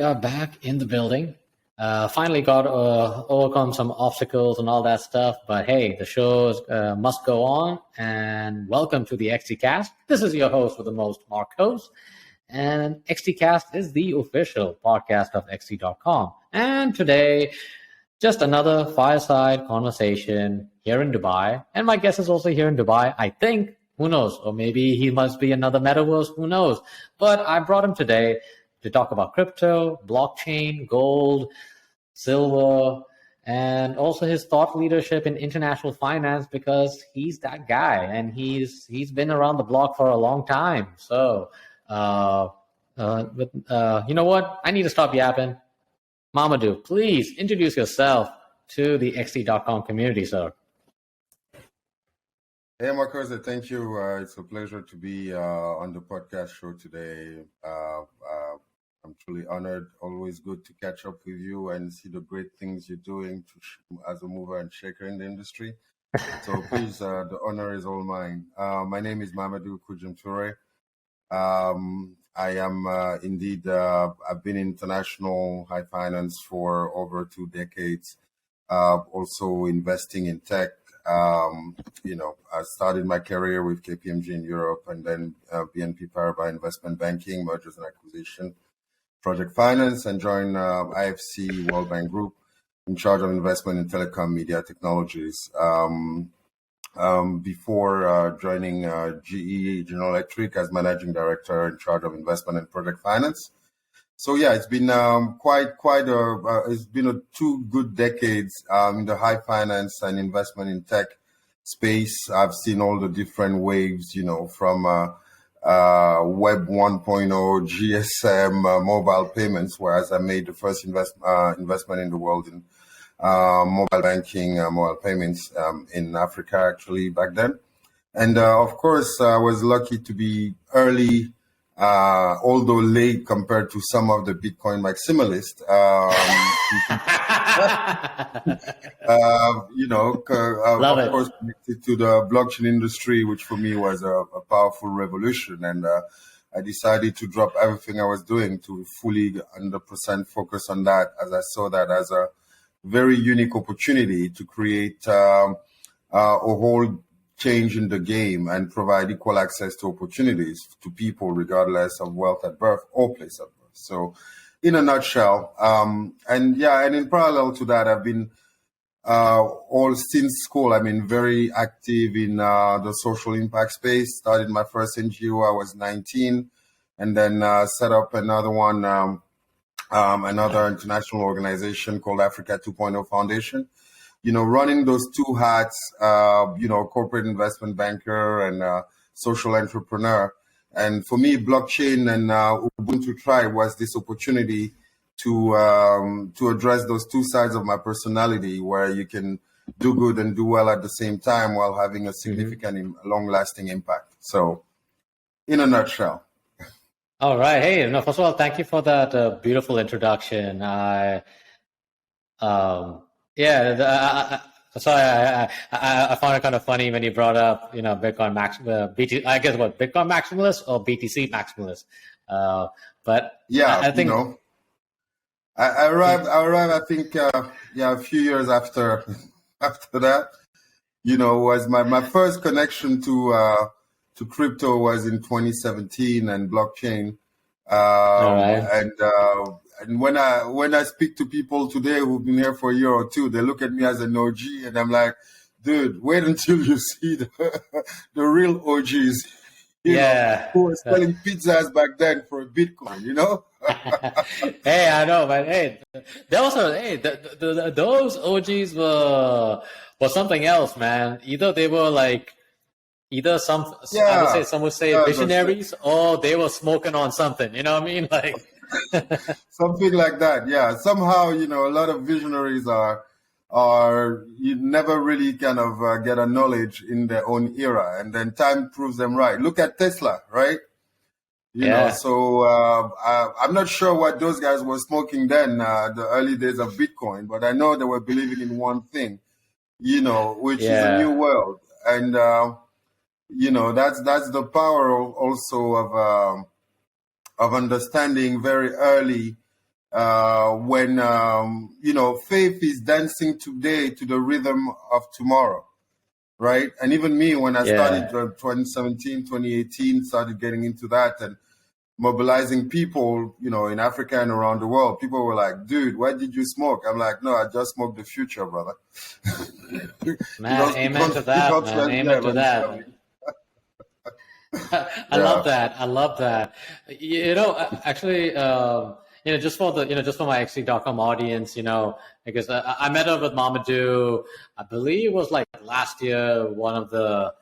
are back in the building. Finally got overcome some obstacles and all that stuff, but hey, the shows must go on. And welcome to the XTcast. This is your host with the most, Marcos. And XTcast is the official podcast of XT.com. And today, just another fireside conversation here in Dubai. And my guest is also here in Dubai, I think. Who knows? Or maybe he must be another metaverse. Who knows? But I brought him today to talk about crypto, blockchain, gold, silver, and also his thought leadership in international finance, because he's that guy and he's been around the block for a long time. So, you know what? I need to stop yapping. Mamadou, please introduce yourself to the XT.com community, sir. Hey, Marcos, thank you. It's a pleasure to be on the podcast show today. I'm truly honored. Always good to catch up with you and see the great things you're doing as a mover and shaker in the industry. So please, the honor is all mine. My name is Mamadou Toure. I am indeed, I've been in international high finance for over 2 decades, also investing in tech. I started my career with KPMG in Europe and then BNP Paribas investment banking, mergers and acquisition, project finance, and joined IFC World Bank Group in charge of investment in telecom media technologies. Before joining GE General Electric as managing director in charge of investment and project finance. So yeah, it's been it's been 2 good decades in the high finance and investment in tech space. I've seen all the different waves, from Web 1.0, GSM, mobile payments, whereas I made the first investment in the world in mobile banking, mobile payments in Africa, actually, back then. And of course, I was lucky to be early, although late compared to some of the Bitcoin maximalists. Of course, connected to the blockchain industry, which for me was a powerful revolution. And I decided to drop everything I was doing to fully 100% focus on that, as I saw that as a very unique opportunity to create a whole change in the game and provide equal access to opportunities to people regardless of wealth at birth or place at birth. So in a nutshell, and in parallel to that, I've been all since school, I've been very active in the social impact space. Started my first NGO, I was 19, and then set up another one, another international organization called Africa 2.0 Foundation. Running those 2 hats, corporate investment banker and social entrepreneur. And for me, blockchain and Ubuntu Tribe was this opportunity to address those 2 sides of my personality, where you can do good and do well at the same time while having a significant, long-lasting impact. So, in a nutshell. All right. Hey, first of all, thank you for that beautiful introduction. Sorry, I found it kind of funny when you brought up, Bitcoin Bitcoin maximalist or BTC maximalist. But yeah, I think I arrived. I think a few years after that. Was my first connection to crypto was in 2017 and blockchain. And when I speak to people today who've been here for a year or 2, they look at me as an OG, and I'm like, dude, wait until you see the real OGs, who were selling pizzas back then for a Bitcoin, Hey, I know, but hey, those OGs were something else, man. Either they were like, some would say visionaries, or they were smoking on something. You know what I mean? Like. Something like that, yeah. Somehow, a lot of visionaries are you never really kind of get a knowledge in their own era, and then time proves them right. Look at Tesla, right? So I'm not sure what those guys were smoking then, the early days of Bitcoin, but I know they were believing in one thing, which is a new world, and that's the power also of understanding very early when faith is dancing today to the rhythm of tomorrow, right? And even me, when I started 2017, 2018, started getting into that and mobilizing people, in Africa and around the world. People were like, "Dude, why did you smoke?" I'm like, "No, I just smoked the future, brother." Man, amen to that, man. Amen to that. I love that. I love that. Actually, just for my XC.com audience, because I met up with Mamadou, I believe it was like last year, one of the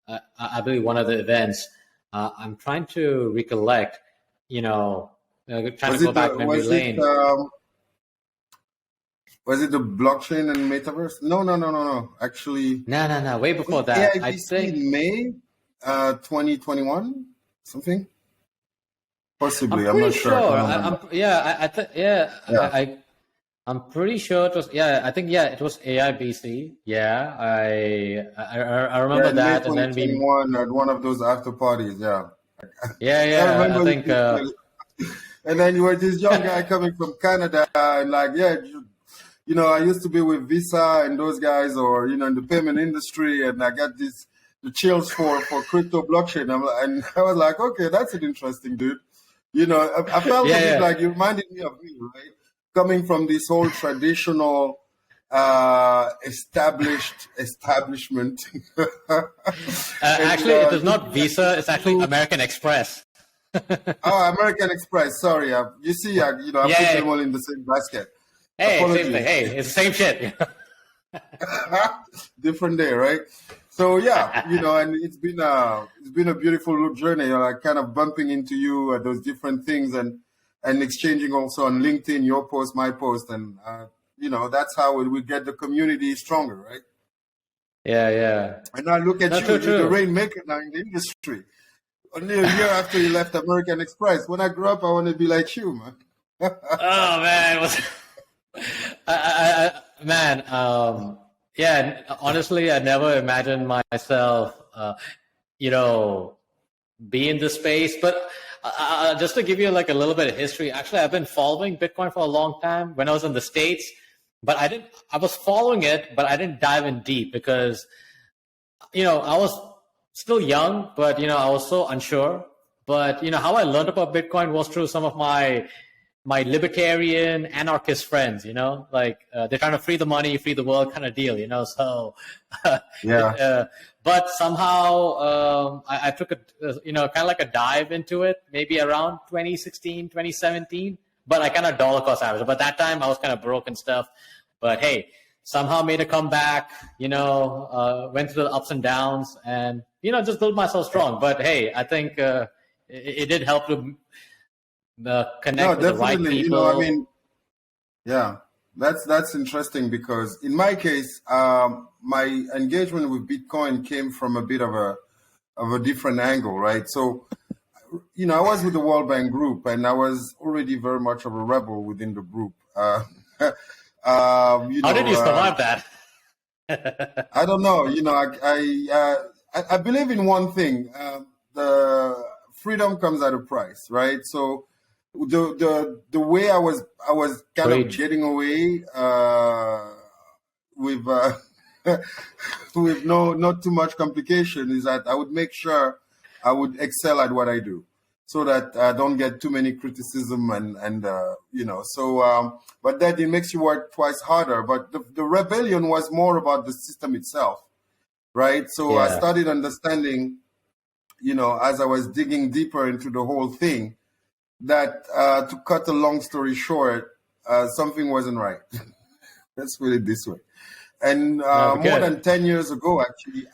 events. I'm trying to recollect, trying to go back memory lane. Was it the blockchain and metaverse? No. Actually, no. Way before that. AIBC I think May 2021, something. Possibly, I'm not sure. I'm pretty sure it was. Yeah, I think it was AIBC. Yeah, I remember that. And then we at one of those after parties. Yeah. I think. And then you were this young guy coming from Canada, and like, I used to be with Visa and those guys, or in the payment industry, and I got the chills for crypto blockchain. And I was like, okay, that's an interesting dude. I felt a bit like you reminded me of me, right? Coming from this whole traditional establishment. Actually, it is not Visa; it's actually American Express. Oh, American Express. Sorry, you see, I put them all in the same basket. Hey, apologies. Same thing. Hey, it's the same shit. Different day, right? So and it's been a beautiful journey. Like kind of bumping into you at those different things and exchanging also on LinkedIn, your post, my post, and that's how we get the community stronger, right? Yeah. And I look at you, the rainmaker now in the industry. Only a year after you left American Express. When I grew up, I want to be like you, man. Oh man, honestly, I never imagined myself, be in this space. But just to give you like a little bit of history, actually, I've been following Bitcoin for a long time when I was in the States, but I was following it, but I didn't dive in deep because, I was still young, but, I was so unsure. But, how I learned about Bitcoin was through some of my libertarian anarchist friends, like they're trying to free the money, free the world kind of deal, so but somehow I took a kind of like a dive into it maybe around 2016, 2017, but I kind of dollar cost average. But that time I was kind of broke and stuff, but hey, somehow made a comeback, went through the ups and downs and, just built myself strong. But hey, I think it did help to connect with the right people. That's interesting because in my case, my engagement with Bitcoin came from a bit of a different angle, right? So, I was with the World Bank Group, and I was already very much of a rebel within the group. How did you survive that? I don't know. I believe in one thing: the freedom comes at a price, right? So the way I was kind of getting away with with not too much complication is that I would make sure I would excel at what I do, so that I don't get too many criticism and so but that it makes you work twice harder. But the rebellion was more about the system itself, right? So I started understanding, as I was digging deeper into the whole thing, that to cut a long story short, something wasn't right. Let's put it this way. And more than 10 years ago, actually,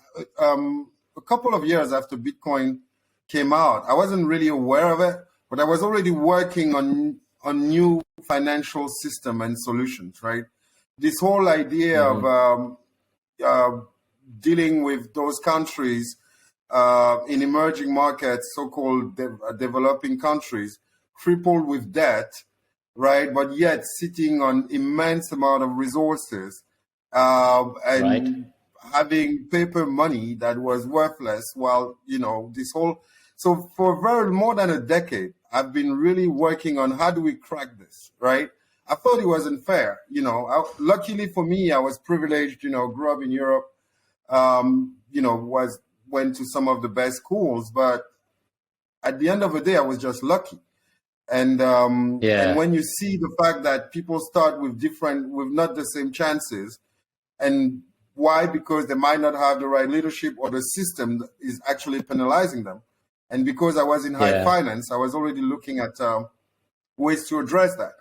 a couple of years after Bitcoin came out, I wasn't really aware of it, but I was already working on new financial system and solutions, right? This whole idea of dealing with those countries in emerging markets, so-called developing countries, crippled with debt, right? But yet sitting on immense amount of resources and having paper money that was worthless. While this whole, so for more than a decade, I've been really working on how do we crack this, right? I thought it wasn't fair. Luckily for me, I was privileged, grew up in Europe, went to some of the best schools, but at the end of the day, I was just lucky. And when you see the fact that people start with not the same chances, and why? Because they might not have the right leadership, or the system is actually penalizing them. And because I was in high finance, I was already looking at ways to address that,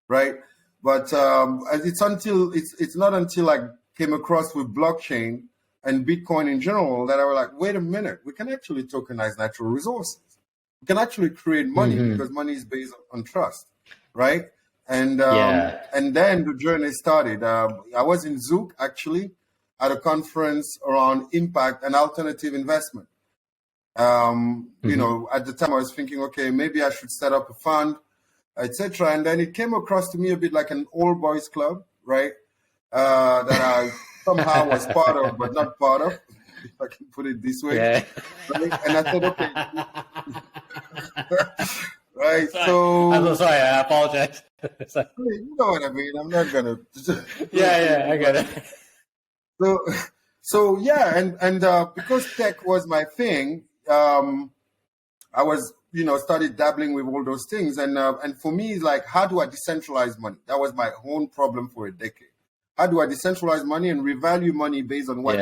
right? But it's not until I came across with blockchain and Bitcoin in general that I was like, wait a minute, we can actually tokenize natural resources. We can actually create money because money is based on trust, right? And then the journey started. I was in Zug actually at a conference around impact and alternative investment. At the time I was thinking, okay, maybe I should set up a fund, etc. And then it came across to me a bit like an old boys club, right? That I somehow was part of, but not part of, if I can put it this way. Yeah. Right? And I thought, okay. Right. Sorry. So I'm so sorry. I apologize. You know what I mean. I'm not gonna. Yeah, I get it. So yeah, and because tech was my thing, I was started dabbling with all those things, and for me, it's like, how do I decentralize money? That was my own problem for a decade. How do I decentralize money and revalue money based on what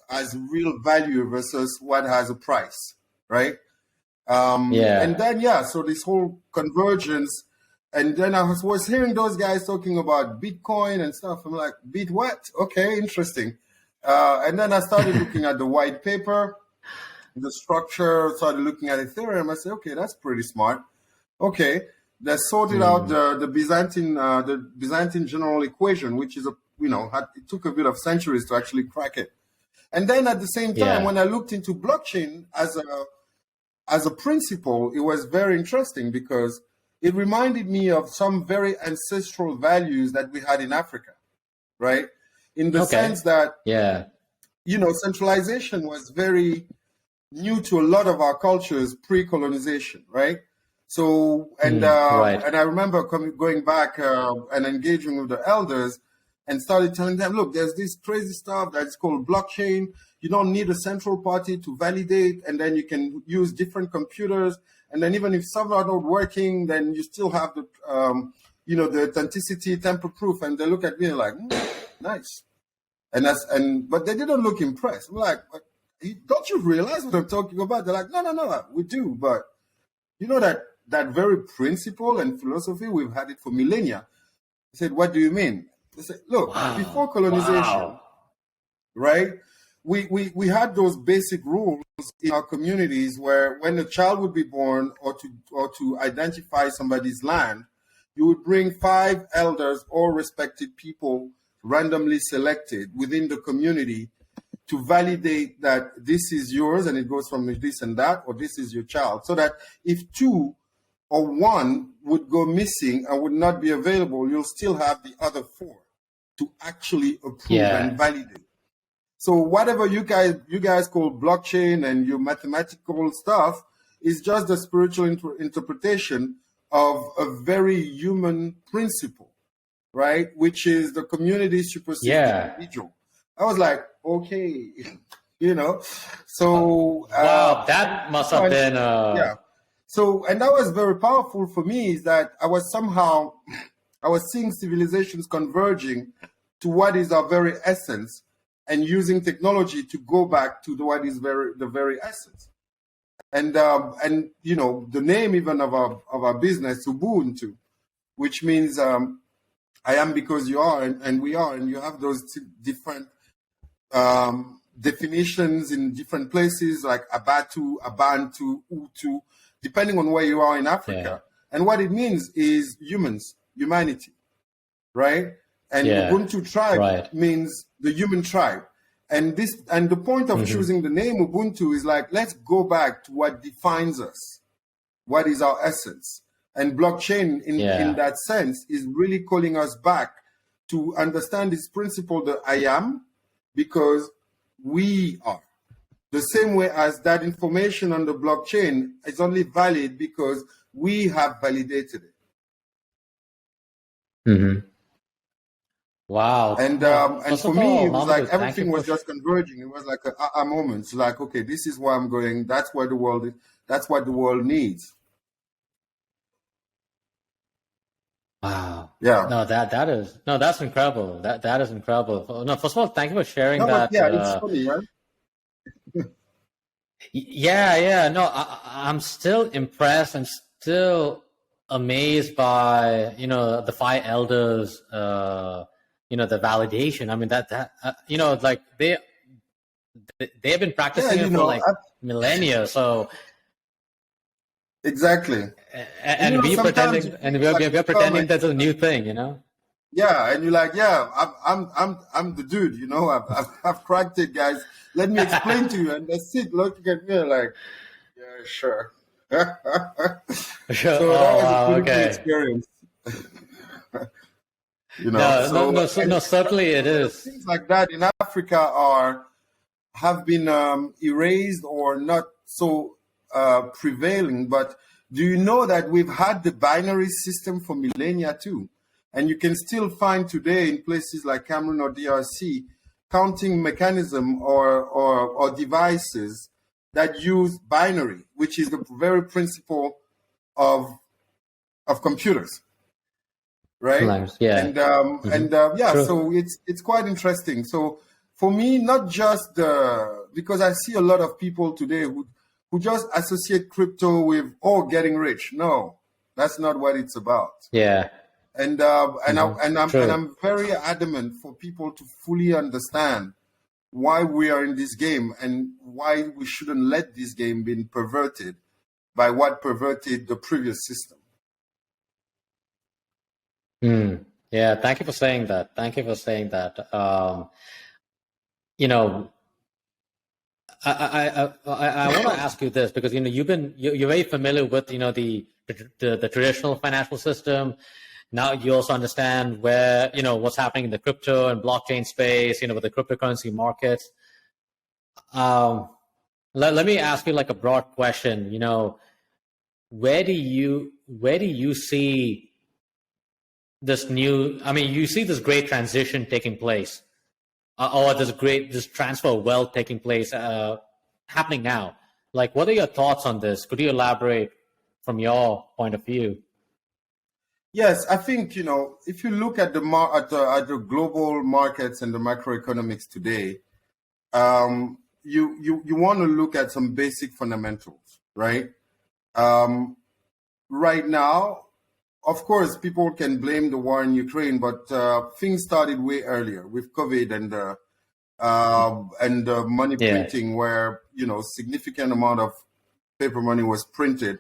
has real value versus what has a price, right? And then so this whole convergence, and then I was hearing those guys talking about Bitcoin and stuff. I'm like, Bit what? Okay, interesting. And then I started looking at the white paper, the structure, started looking at Ethereum. I said, okay, that's pretty smart. Okay, they sorted out the Byzantine general equation, which is it took a bit of centuries to actually crack it. And then at the same time, when I looked into blockchain as a principle, it was very interesting because it reminded me of some very ancestral values that we had in Africa, right? In the sense that, centralization was very new to a lot of our cultures pre-colonization, right? So, and I remember going back and engaging with the elders and started telling them, look, there's this crazy stuff that's called blockchain. You don't need a central party to validate, and then you can use different computers. And then even if some are not working, then you still have the, the authenticity, tamper-proof. And they look at me like, nice. But they didn't look impressed. I'm like, don't you realize what I'm talking about? They're like, no, we do. But you know that very principle and philosophy, we've had it for millennia. I said, what do you mean? They said, look, before colonization, right? We had those basic rules in our communities where when a child would be born or to identify somebody's land, you would bring 5 elders or respected people randomly selected within the community to validate that this is yours and it goes from this and that, or this is your child. So that if 2 or 1 would go missing and would not be available, you'll still have the other 4 to actually approve and validate. So whatever you guys call blockchain and your mathematical stuff is just the spiritual interpretation of a very human principle, right? Which is the community supersedes the individual. I was like, okay, So wow, that must have been So, and that was very powerful for me, is that I was seeing civilizations converging to what is our very essence, and using technology to go back to what is the very essence. And the name even of our business, Ubuntu, which means I am because you are, and we are, and you have those different definitions in different places, like Abatu, Abantu, Utu, depending on where you are in Africa. And what it means is humanity, right? And Ubuntu Tribe means the human tribe. And the point of choosing the name Ubuntu is like, let's go back to what defines us, what is our essence. And blockchain in that sense is really calling us back to understand this principle that I am, because we are. The same way as that information on the blockchain is only valid because we have validated it. Mm-hmm. Wow. And for me, it was like everything was just converging. It was like a moment. It's like, okay, this is where I'm going. That's where the world is. That's what the world needs. Wow. Yeah. No, that's incredible. That is incredible. No, first of all, thank you for sharing that. Yeah, it's funny, right? Yeah. No, I'm still impressed and still amazed by, the five elders, the validation. I mean, like they've been practicing it for like millennia. So exactly. And we're pretending, we're pretending that's a new thing, Yeah, and you're like, yeah, I'm the dude, I've cracked it, guys. Let me explain to you. And that's it. Looking at me like, yeah, sure. Sure. So that was a pretty good experience. No, certainly it is. Things like that in Africa have been erased or not so prevailing. But do you know that we've had the binary system for millennia too? And you can still find today in places like Cameroon or DRC counting mechanism or devices that use binary, which is the very principle of computers, right? Yeah. And so it's quite interesting. So for me, not just because I see a lot of people today who just associate crypto with getting rich. No, that's not what it's about. Yeah. And I'm very adamant for people to fully understand why we are in this game and why we shouldn't let this game be perverted by what perverted the previous system. Yeah, thank you for saying that. I want to ask you this because you're very familiar with the traditional financial system. Now you also understand where what's happening in the crypto and blockchain space, with the cryptocurrency markets. Let me ask you like a broad question. Where do you see this new? I mean, you see this great transition taking place, or this transfer of wealth taking place, happening now. Like, what are your thoughts on this? Could you elaborate from your point of view? Yes, I think if you look at the global markets and the macroeconomics today, you want to look at some basic fundamentals, right? Right now, of course, people can blame the war in Ukraine, but things started way earlier with COVID and money printing, where significant amount of paper money was printed.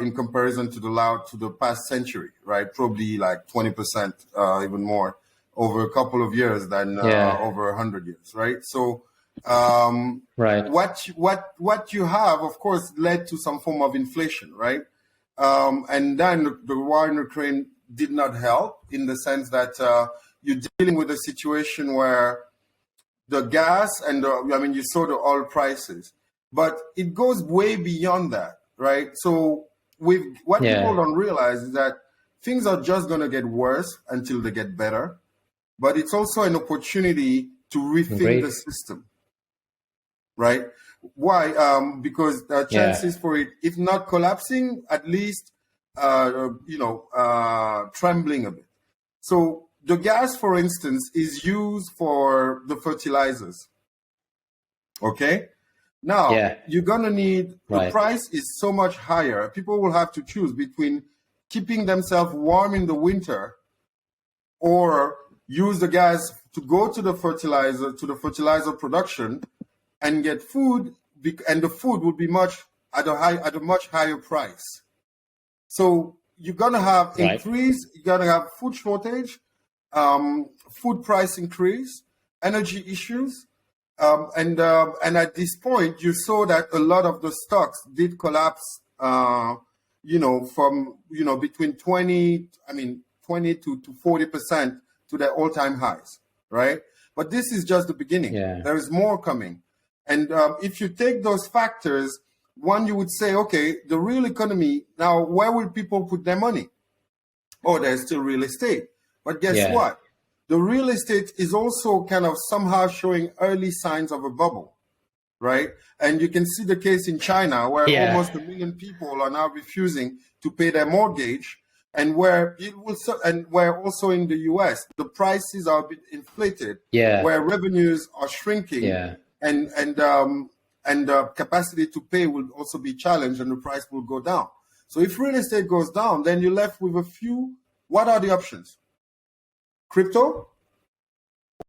In comparison to the past century, right? Probably like 20%, even more, over a couple of years than over 100 years, right? So, right. What you have, of course, led to some form of inflation, right? And then the war in Ukraine did not help in the sense that you're dealing with a situation where the gas and you saw the oil prices, but it goes way beyond that. Right. So what people don't realize is that things are just going to get worse until they get better. But it's also an opportunity to rethink the system. Right. Why? Because the chances for it, if not collapsing, at least, trembling a bit. So the gas, for instance, is used for the fertilizers. OK. Now, you're going to need, the price is so much higher. People will have to choose between keeping themselves warm in the winter or use the gas to go to the fertilizer production and get food, and the food will be at a much higher price. So you're going to have increase, you're going to have food shortage, food price increase, energy issues. And at this point, you saw that a lot of the stocks did collapse, from between 20 to 40% to their all-time highs, right? But this is just the beginning. There is more coming. And if you take those factors one you would say, okay, the real economy, now where will people put their money? Oh, there's still real estate. But guess what? The real estate is also kind of somehow showing early signs of a bubble, right? And you can see the case in China where almost 1 million people are now refusing to pay their mortgage, and where also in the US, the prices are a bit inflated, where revenues are shrinking, and capacity to pay will also be challenged, and the price will go down. So if real estate goes down, then you're left with a few. What are the options? Crypto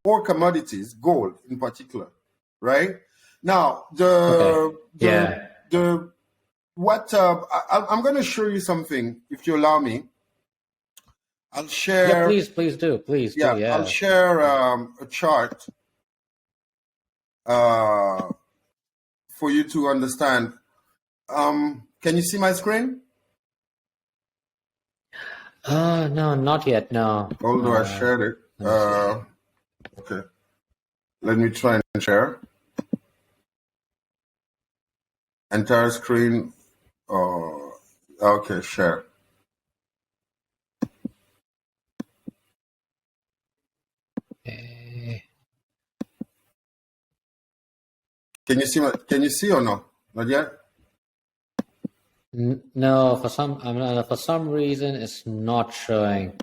or commodities, gold in particular, right? Now, I'm going to show you something, if you allow me. I'll share. Yeah, please do. I'll share a chart for you to understand. Can you see my screen? No, not yet. No. Although I shared it. Okay. Let me try and share. Entire screen. Okay, share. Can you see or no? Not yet? No, for some reason it's not showing.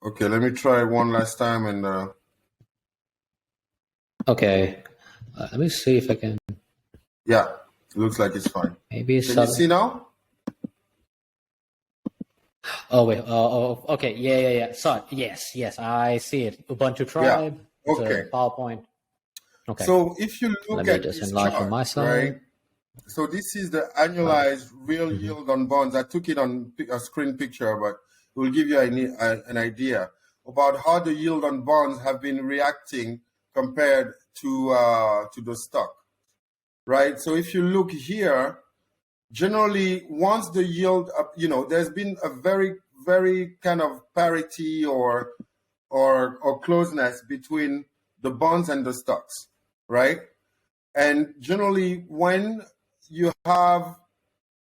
Okay, let me try one last time and. Okay, let me see if I can. Yeah, it looks like it's fine. Maybe can you see now? Oh wait. Okay. Yeah. Sorry. Yes. I see it. Ubuntu Tribe. Yeah. Okay. PowerPoint. Okay. So if you look at this chart, from my side. Right? So this is the annualized real yield on bonds. I took it on a screen picture, but it will give you an idea about how the yield on bonds have been reacting compared to the stock, right? So if you look here, generally once the yield, there's been a very, very kind of parity or closeness between the bonds and the stocks, right? And generally when you have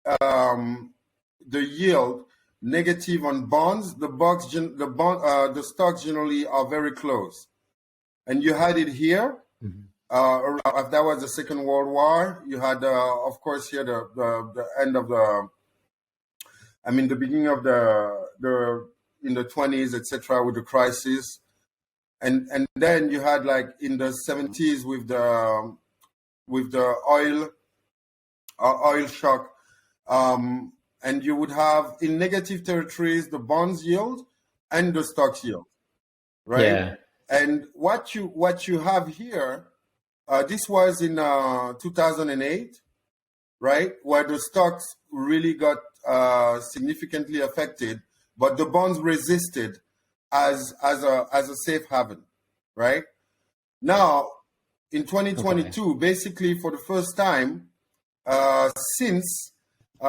the yield negative on bonds, the stocks generally are very close. And you had it here. That was the Second World War. You had, of course, here the end of the beginning of in the 20s, etc., with the crisis, and then you had like in the 70s with the oil shock, and you would have in negative territories the bonds yield and the stocks yield, right? Yeah. And what you have here, this was in 2008, right, where the stocks really got significantly affected, but the bonds resisted as a safe haven, right? Now, in 2022, basically for the first time since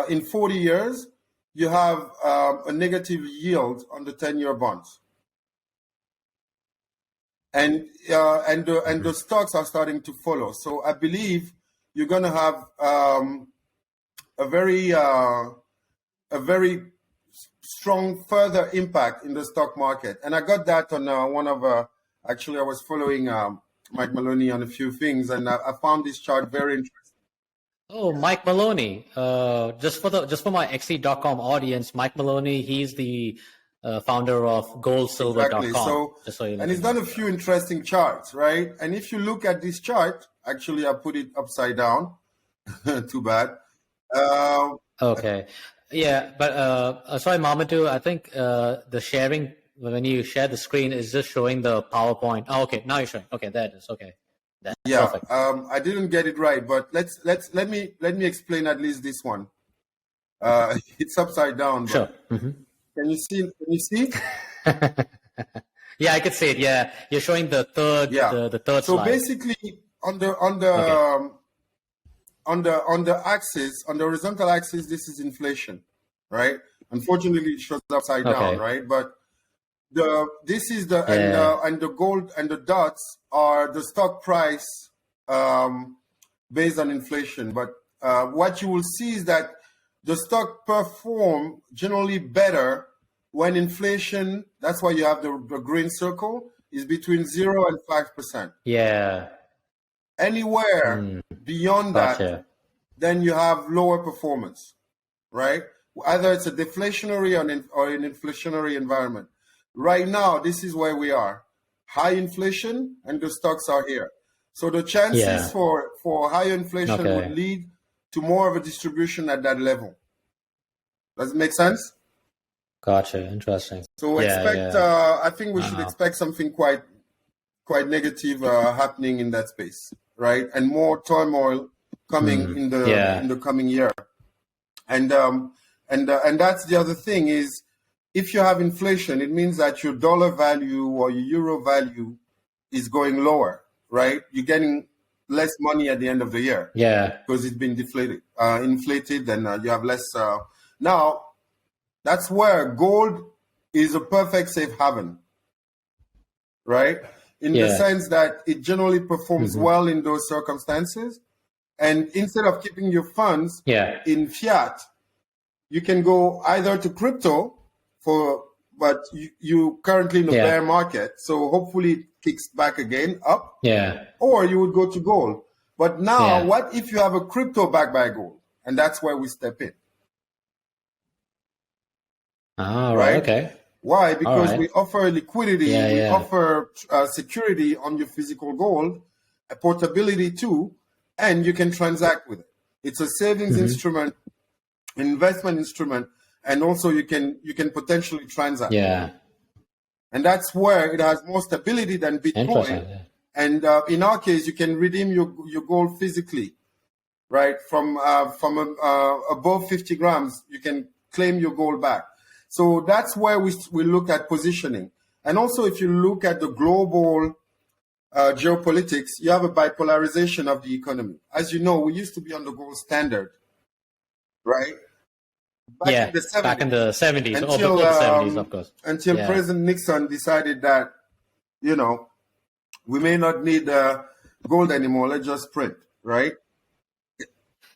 in 40 years, you have a negative yield on the 10-year bonds. And the stocks are starting to follow. So I believe you're going to have a very strong further impact in the stock market. And I got that on one of actually I was following Mike Maloney on a few things, and I found this chart very interesting. Oh, Mike Maloney. Just for my XE.com audience, Mike Maloney, he's the founder of goldsilver.com. Exactly. So and he's done a few interesting charts, right? And if you look at this chart, actually I put it upside down. Too bad. Okay. Yeah, but sorry, Mamadou, I think the sharing, when you share the screen, is just showing the PowerPoint. Oh, okay, now you're showing. Okay, there it is. Okay. That's perfect. I didn't get it right, but let me explain at least this one. It's upside down. Sure. Can you see? Yeah, I could see it. Yeah, you're showing the third. Yeah. The third so slide. So basically, on the axis, on the horizontal axis, this is inflation, right? Unfortunately, it shows upside down, right? But this is and the gold and the dots are the stock price based on inflation. But what you will see is that the stock perform generally better when inflation, that's why you have the green circle, is between 0 and 5%. Yeah. Anywhere beyond that, then you have lower performance, right? Either it's a deflationary or an inflationary environment. Right now, this is where we are. High inflation, and the stocks are here. So the chances for higher inflation would lead to more of a distribution at that level. Does it make sense? Gotcha. Interesting. So I think we should expect something quite negative happening in that space, right? And more turmoil coming in the coming year. And that's the other thing is, if you have inflation, it means that your dollar value or your euro value is going lower, right? You're getting less money at the end of the year. Yeah. Because it's been inflated, and you have less. Now, that's where gold is a perfect safe haven, right? In the sense that it generally performs well in those circumstances. And instead of keeping your funds in fiat, you can go either to crypto but you currently in the bear market, so hopefully it kicks back again up. Yeah. Or you would go to gold. But now, what if you have a crypto backed by gold? And that's where we step in. Right. Okay. Why? Because we offer liquidity, we offer security on your physical gold, a portability too, and you can transact with it. It's a savings instrument, an investment instrument, and also you can potentially transact. Yeah. And that's where it has more stability than Bitcoin. And in our case, you can redeem your gold physically, right? From above 50 grams, you can claim your gold back. So that's where we look at positioning. And also, if you look at the global geopolitics, you have a bipolarization of the economy. As you know, we used to be on the gold standard, right? Back in the 70s, until, before the 70s, of course. Until President Nixon decided that, we may not need gold anymore. Let's just print, right?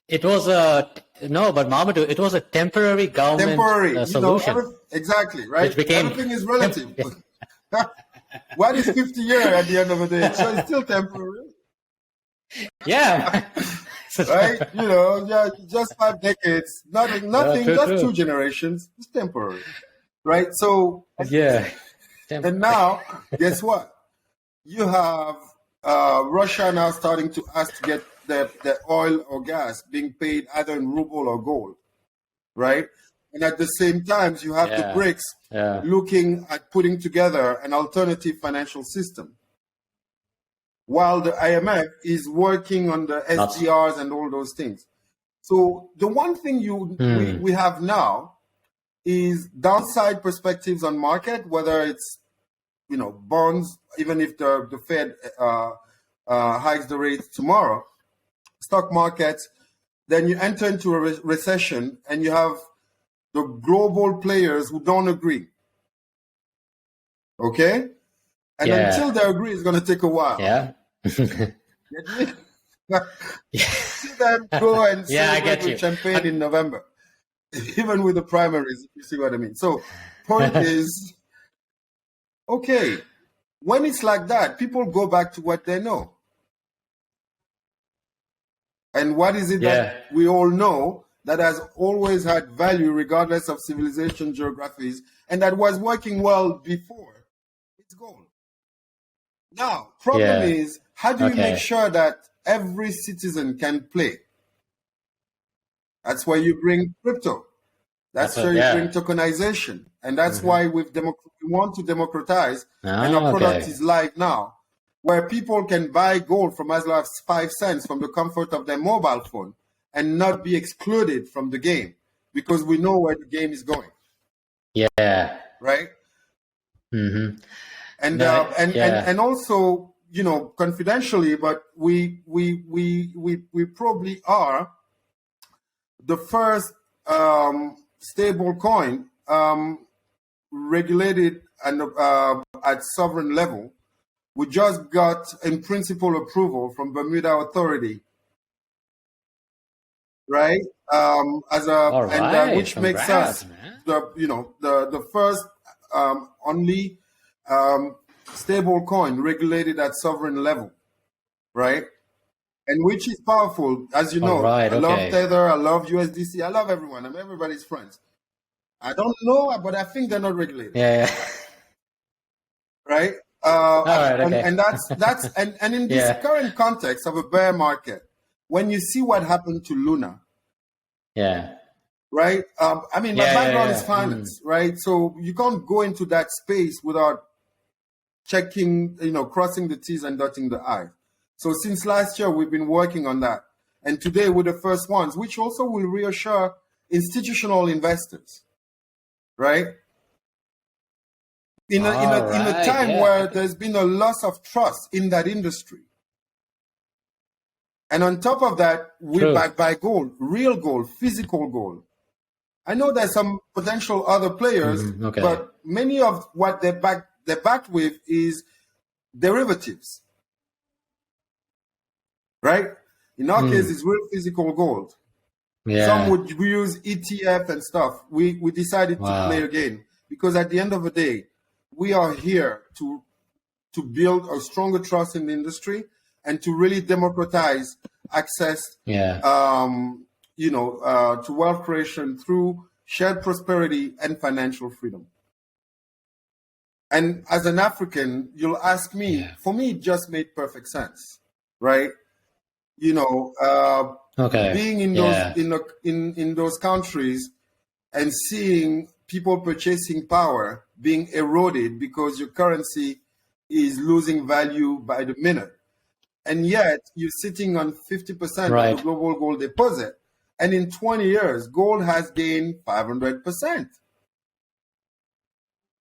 It was but Mamadou, it was a temporary government solution. Exactly, right? Which became everything is relative. What is 50 years at the end of the day? So it's still temporary. Yeah. Right? Just 5 decades, nothing, just 2 generations. It's temporary. Right? So, and now, guess what? You have Russia now starting to ask to get the oil or gas being paid either in ruble or gold. Right? And at the same time, you have the BRICS looking at putting together an alternative financial system, while the IMF is working on the SDRs and all those things. So the one thing we have now is downside perspectives on market, whether it's bonds, even if the Fed hikes the rates tomorrow, stock markets. Then you enter into a recession, and you have the global players who don't agree. Okay, and until they agree, it's going to take a while. Yeah. See them go and celebrate with champagne in November, even with the primaries, if you see what I mean. So, point is, okay, when it's like that, people go back to what they know. And what is it that we all know that has always had value regardless of civilization, geographies, and that was working well before? It's gold. Now, problem is, how do you make sure that every citizen can play? That's why you bring crypto. That's where you bring tokenization. And that's why we want to democratize. And our product is live now, where people can buy gold from as low as 5 cents from the comfort of their mobile phone and not be excluded from the game, because we know where the game is going. Yeah. Right? Mm-hmm. And also, confidentially, but we probably are the first stable coin regulated and at sovereign level. We just got in principle approval from Bermuda Authority right? All right. Which makes Congrats, us man. the first only stable coin regulated at sovereign level, right? And which is powerful, as you All know. right. I love Okay. Tether, I love USDC, I love everyone. I'm everybody's friends. I don't know, but I think they're not regulated, Yeah. right? All right. Okay. And that's and in this Yeah. current context of a bear market, when you see what happened to Luna, Yeah. right? I mean, my Yeah. background is Yeah. Yeah. finance, right? So you can't go into that space without checking, crossing the T's and dotting the I's. So since last year, we've been working on that. And today we're the first ones, which also will reassure institutional investors, right? In a time Yeah. where there's been a loss of trust in that industry. And on top of that, we're backed by gold, real gold, physical gold. I know there's some potential other players, Okay. but many of what they're backed with is derivatives, right? In our case, it's real physical gold. Yeah. Some would use ETF and stuff. We decided to play again because at the end of the day, we are here to build a stronger trust in the industry and to really democratize access, to wealth creation through shared prosperity and financial freedom. And as an African, you'll ask me, for me, it just made perfect sense, right? Being in those in those countries and seeing people purchasing power being eroded because your currency is losing value by the minute, and yet you're sitting on 50% of the global gold deposit, and in 20 years, gold has gained 500%.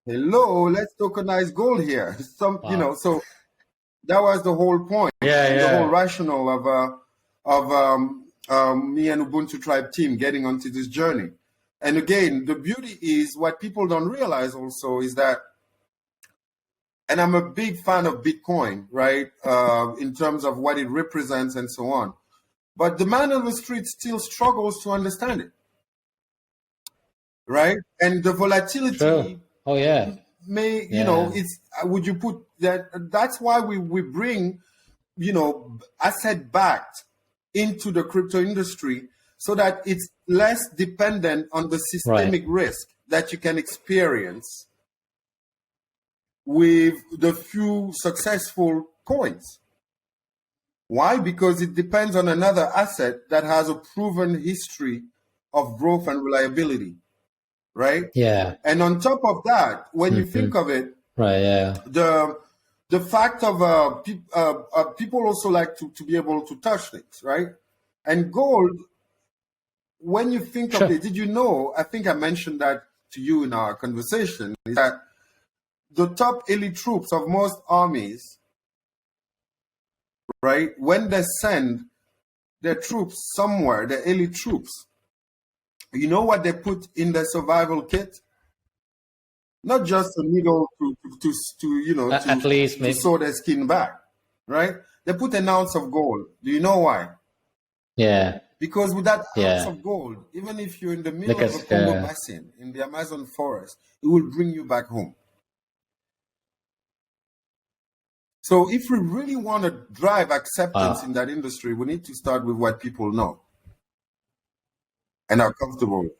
Hello, let's tokenize gold here. So that was the whole point, the whole rationale of me and Ubuntu Tribe team getting onto this journey. And again, the beauty is what people don't realize also is that, and I'm a big fan of Bitcoin, right, in terms of what it represents and so on. But the man on the street still struggles to understand it, right? And the volatility. True. Oh yeah. It's would you put that? That's why we bring, asset backed into the crypto industry so that it's less dependent on the systemic risk that you can experience with the few successful coins. Why? Because it depends on another asset that has a proven history of growth and reliability, right? Yeah. And on top of that, when you think of it, the fact of people also like to be able to touch things, right? And gold, when you think of it, did you know, I think I mentioned that to you in our conversation, is that the top elite troops of most armies, right, when they send their troops somewhere, the elite troops, you know what they put in their survival kit? Not just a needle to sew their skin back, right? They put an ounce of gold. Do you know why? Yeah. Because with that ounce of gold, even if you're in the middle of the Congo Basin, in the Amazon forest, it will bring you back home. So if we really want to drive acceptance in that industry, we need to start with what people know and are comfortable with.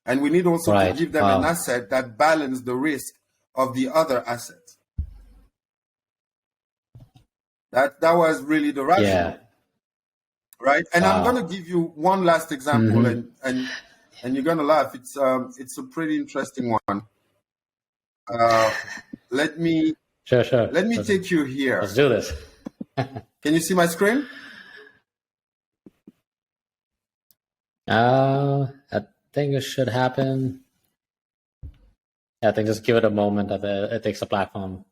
And we need also to give them an asset that balances the risk of the other assets. That was really the rationale. Right? And I'm going to give you one last example, and you're going to laugh. It's a pretty interesting one. Let me take you here. Let's do this. Can you see my screen? I think it should happen. I think just give it a moment. It takes the platform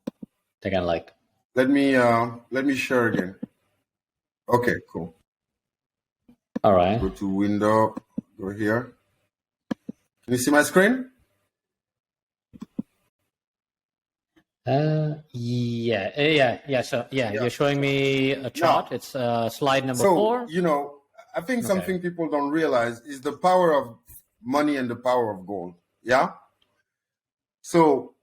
to kind of like. Let me share again. Okay, cool. All right. Go to window. Go here. Can you see my screen? Yeah. So you're showing me a chart. It's slide number 4. I think something people don't realize is the power of money and the power of gold. Yeah. So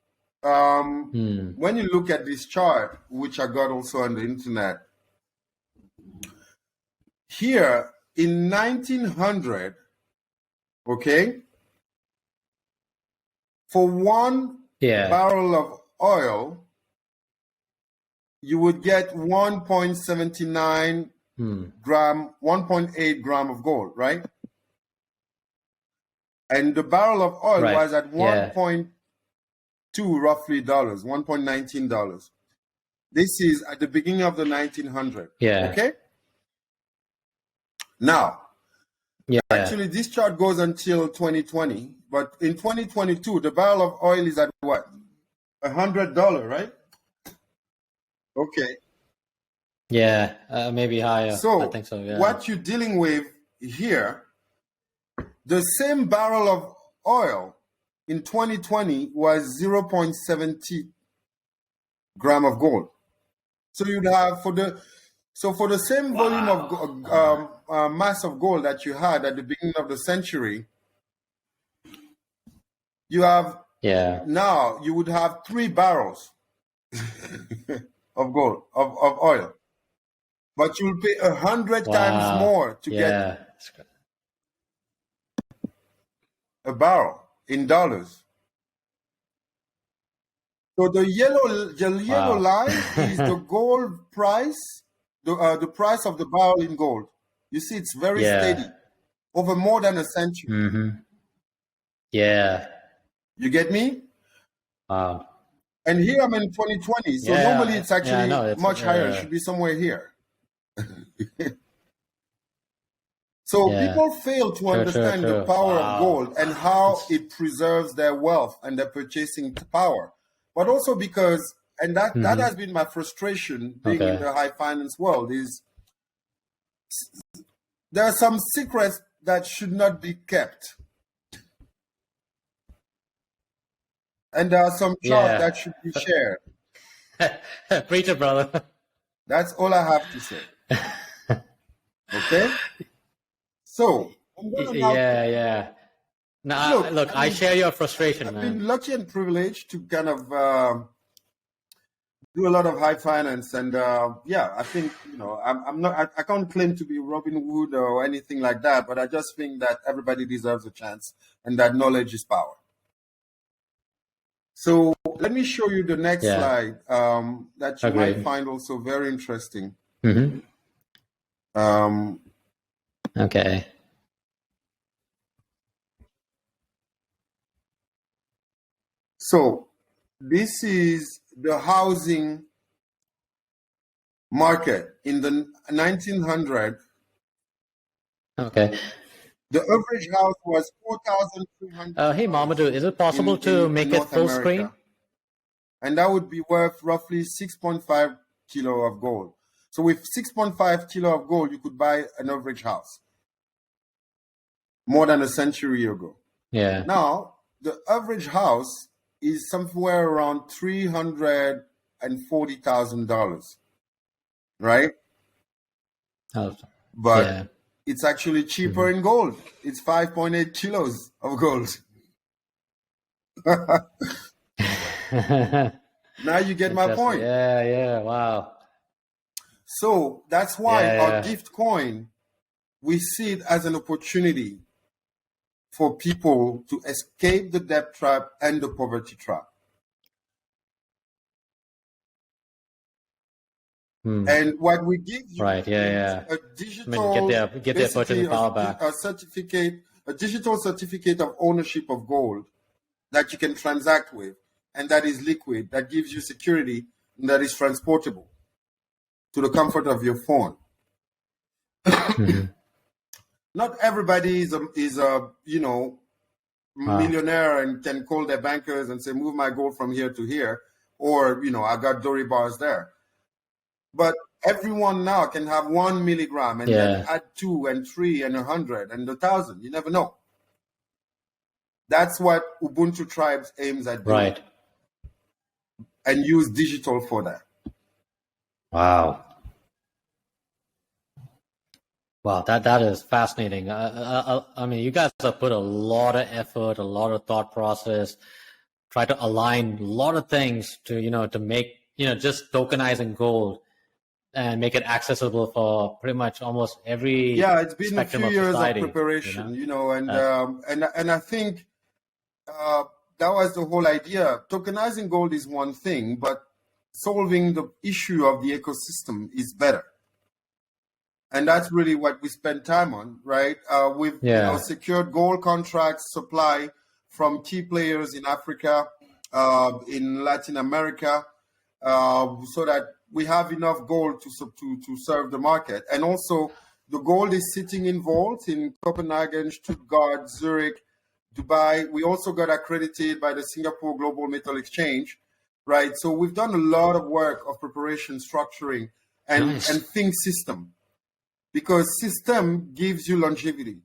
when you look at this chart, which I got also on the internet, here in 1900, okay, for one barrel of oil, you would get 1.79 gram, 1.8 gram of gold, right? And the barrel of oil was at 1.2 roughly dollars, $1.19. This is at the beginning of the 1900s. Yeah. Okay. Now, actually, this chart goes until 2020, but in 2022, the barrel of oil is at what? $100, right? Okay. Yeah, maybe higher. So, I think so. Yeah. What you're dealing with here, the same barrel of oil in 2020 was 0.70 gram of gold. So you'd have for the same volume of mass of gold that you had at the beginning of the century, you have now you would have 3 barrels of gold of oil, but you'll pay 100 times more to get a barrel in dollars. So the yellow line is the gold price, the price of the barrel in gold. You see, it's very steady over more than a century. Mm-hmm. Yeah. You get me? Wow. And here I'm in 2020, so normally it's actually much higher. It should be somewhere here. So people fail to understand the power of gold and how it preserves their wealth and their purchasing power. But also because, and that has been my frustration being in the high finance world, is there are some secrets that should not be kept. And there are some charts that should be shared. Preacher, brother. That's all I have to say. Okay? So, Now, look, I share your frustration, I've man. been lucky and privileged to kind of do a lot of high finance, and I think I'm not. I can't claim to be Robin Hood or anything like that, but I just think that everybody deserves a chance, and that knowledge is power. So let me show you the next slide that you might find also very interesting. Okay. So this is the housing market in the 1900s. Okay. The average house was 4,300. Hey, Mamadou, is it possible to make it full screen? And that would be worth roughly 6.5 kilo of gold. So with 6.5 kilo of gold, you could buy an average house more than a century ago. Yeah. Now, the average house is somewhere around $340,000, right? Oh, but it's actually cheaper in gold. It's 5.8 kilos of gold. Now you get my point. Yeah, wow. So that's why our gift coin, we see it as an opportunity for people to escape the debt trap and the poverty trap. And what we give you is a digital, get their purchasing power back. A digital certificate of ownership of gold that you can transact with, and that is liquid, that gives you security, and that is transportable to the comfort of your phone. Not everybody is a millionaire and can call their bankers and say, move my gold from here to here, or I got Dory bars there. But everyone now can have 1 milligram and then add 2 and 3 and 100 and 1,000. You never know. That's what Ubuntu Tribe aims at doing. Right. And use digital for that. Wow. Wow, that is fascinating. I mean, you guys have put a lot of effort, a lot of thought process, try to align a lot of things to to make just tokenizing gold and make it accessible for pretty much almost every It's been a spectrum few of years of society. preparation, and I think that was the whole idea. Tokenizing gold is one thing, but solving the issue of the ecosystem is better. And that's really what we spend time on, right? We've secured gold contracts supply from key players in Africa, in Latin America, so that we have enough gold to serve the market. And also, the gold is sitting in vaults in Copenhagen, Stuttgart, Zurich, Dubai. We also got accredited by the Singapore Global Metal Exchange, right? So we've done a lot of work of preparation, structuring, and think system. Because system gives you longevity.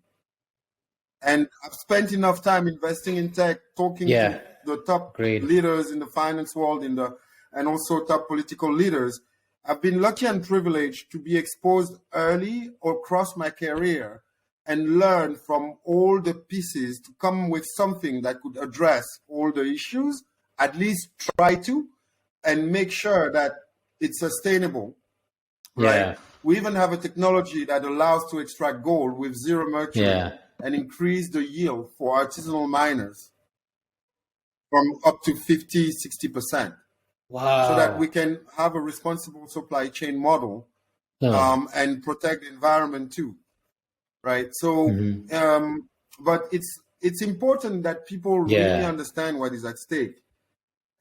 And I've spent enough time investing in tech, talking to the top leaders in the finance world, and also top political leaders. I've been lucky and privileged to be exposed early across my career and learn from all the pieces to come with something that could address all the issues, at least try to, and make sure that it's sustainable, right? Yeah. We even have a technology that allows to extract gold with zero mercury and increase the yield for artisanal miners from up to 50, 60%. Wow. So that we can have a responsible supply chain model and protect the environment too, right? So, but it's important that people really understand what is at stake.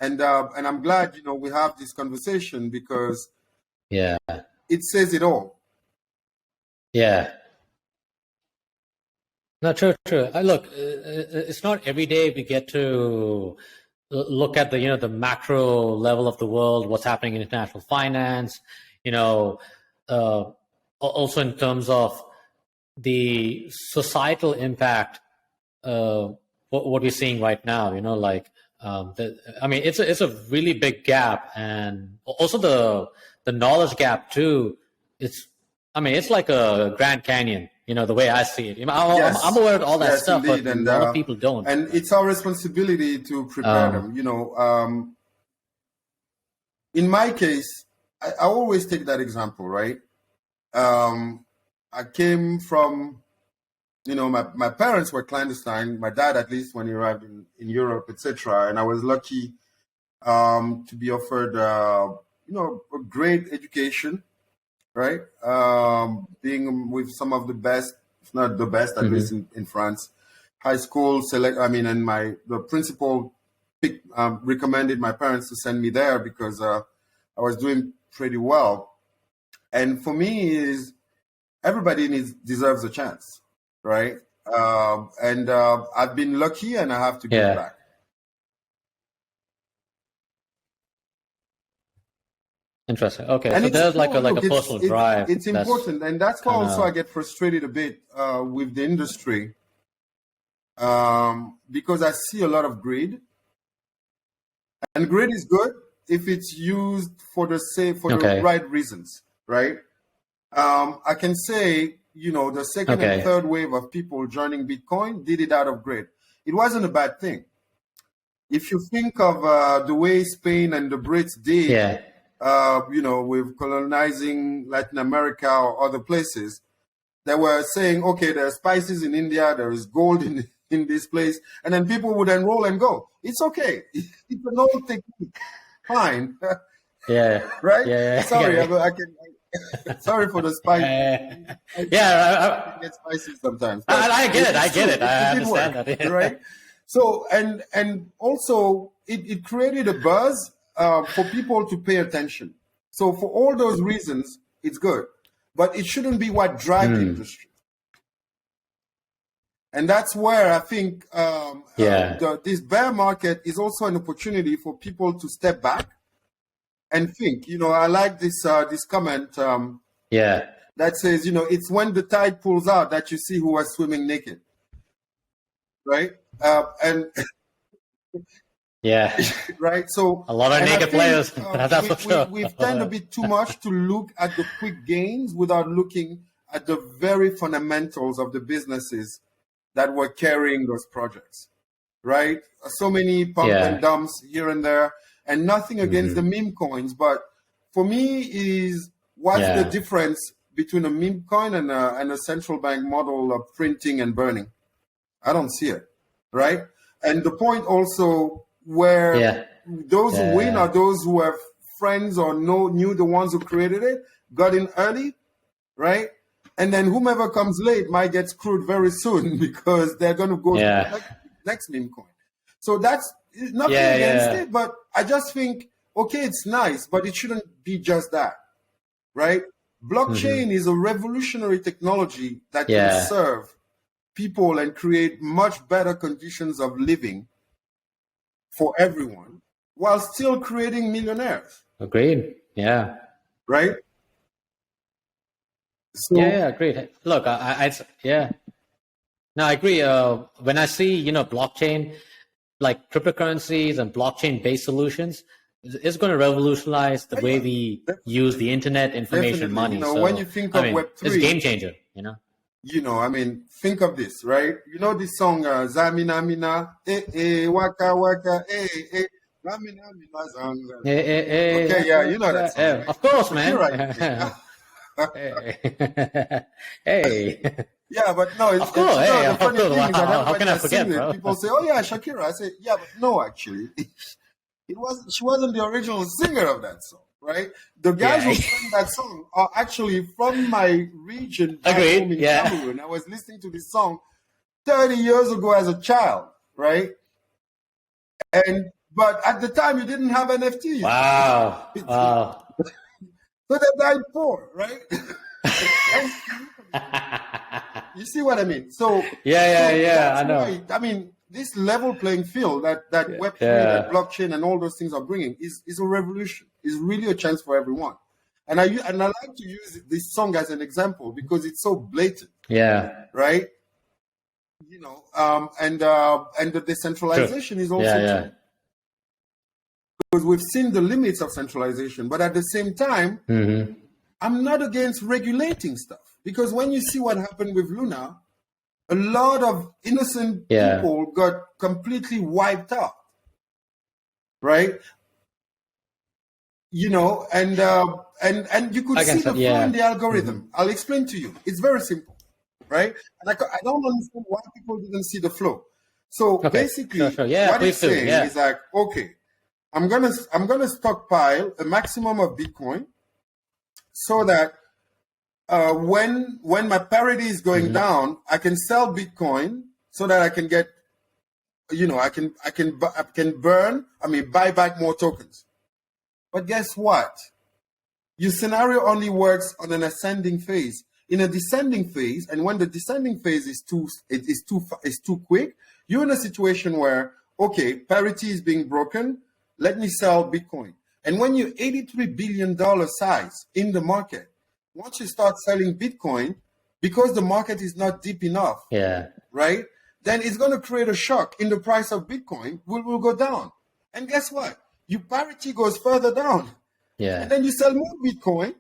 And I'm glad, we have this conversation because it says it all. Yeah. No, true. Look, it's not every day we get to look at the the macro level of the world, what's happening in international finance. Also in terms of the societal impact, what we're seeing right now. It's a really big gap, and also the knowledge gap too. It's like a Grand Canyon, the way I see it. I'm aware of all that stuff, indeed. but a lot of people don't. And it's our responsibility to prepare them. In my case, I always take that example, right? I came from, my parents were clandestine. My dad, at least, when he arrived in Europe, etc. And I was lucky to be offered, a great education. Right, being with some of the best, if not the best, at least in France. High school and the principal recommended my parents to send me there because I was doing pretty well. And for me, is everybody deserves a chance, right? And I've been lucky, and I have to give back. Interesting. Okay, and so there's like a personal drive. It's important, and that's why also I get frustrated a bit with the industry because I see a lot of greed, and greed is good if it's used for the right reasons, right? I can say the second and third wave of people joining Bitcoin did it out of greed. It wasn't a bad thing. If you think of the way Spain and the Brits did. With colonizing Latin America or other places, they were saying, okay, there are spices in India, there is gold in this place, and then people would enroll and go. It's okay. It's an old technique. Fine. Right? Yeah. Sorry, I can. Sorry for the spice. I get spicy sometimes. I get it. I understand that. Right? So, and also, it created a buzz for people to pay attention. So for all those reasons, it's good. But it shouldn't be what drives the industry. And that's where I think this bear market is also an opportunity for people to step back and think. I like this comment that says, it's when the tide pulls out that you see who was swimming naked. Right? And right. So a lot of naked players. That's for sure. We've done a bit too much to look at the quick gains without looking at the very fundamentals of the businesses that were carrying those projects, right? So many pump and dumps here and there, and nothing against the meme coins. But for me, is what's the difference between a meme coin and a central bank model of printing and burning? I don't see it, right? And the point also where those who win are those who have friends or knew the ones who created it, got in early, right? And then whomever comes late might get screwed very soon because they're going to go to the next meme coin. So that's nothing against it, but I just think, okay, it's nice, but it shouldn't be just that, right? Blockchain is a revolutionary technology that can serve people and create much better conditions of living for everyone while still creating millionaires. Agreed. Yeah. Right? So, agreed. Look, I No, I agree. When I see, blockchain, like cryptocurrencies and blockchain-based solutions, it's going to revolutionize the way we use the internet, information, money. When you think of Web3, it's a game changer, think of this, right? You know this song, Zamina Mina, Waka Waka, Zamina Mina Zang. Okay, you know that song. Right? Of course, man. Hey. Yeah, but no, of course. The funny thing is that how can I forget, bro? People say, "Oh yeah, Shakira." I say, "Yeah, but no, actually, she wasn't the original singer of that song, right? The guys who sang that song are actually from my region, back home in Cameroon. I was listening to this song 30 years ago as a child, right? But at the time, you didn't have NFTs. Wow. So they died poor, right? You see what I mean? So I know. Why, I mean, this level playing field that Web3, that blockchain, and all those things are bringing is a revolution. It's really a chance for everyone. And I like to use this song as an example because it's so blatant. Yeah. Right. And the decentralization is also true. Because we've seen the limits of centralization, but at the same time, I'm not against regulating stuff. Because when you see what happened with Luna, a lot of innocent people got completely wiped out, right? And you could see the flaw in the algorithm. I'll explain to you. It's very simple, right? And I don't understand why people didn't see the flow. So basically, what it's saying is like, okay, I'm gonna stockpile a maximum of Bitcoin so that when my parity is going down, I can sell Bitcoin so that I can get, I can buy back more tokens. But guess what? Your scenario only works on an ascending phase. In a descending phase, and when the descending phase is too quick, you're in a situation where, okay, parity is being broken. Let me sell Bitcoin. And when you're $83 billion size in the market, once you start selling Bitcoin, because the market is not deep enough, right? Then it's going to create a shock in the price of Bitcoin, will go down. And guess what? Your parity goes further down. Yeah. And then you sell more Bitcoin,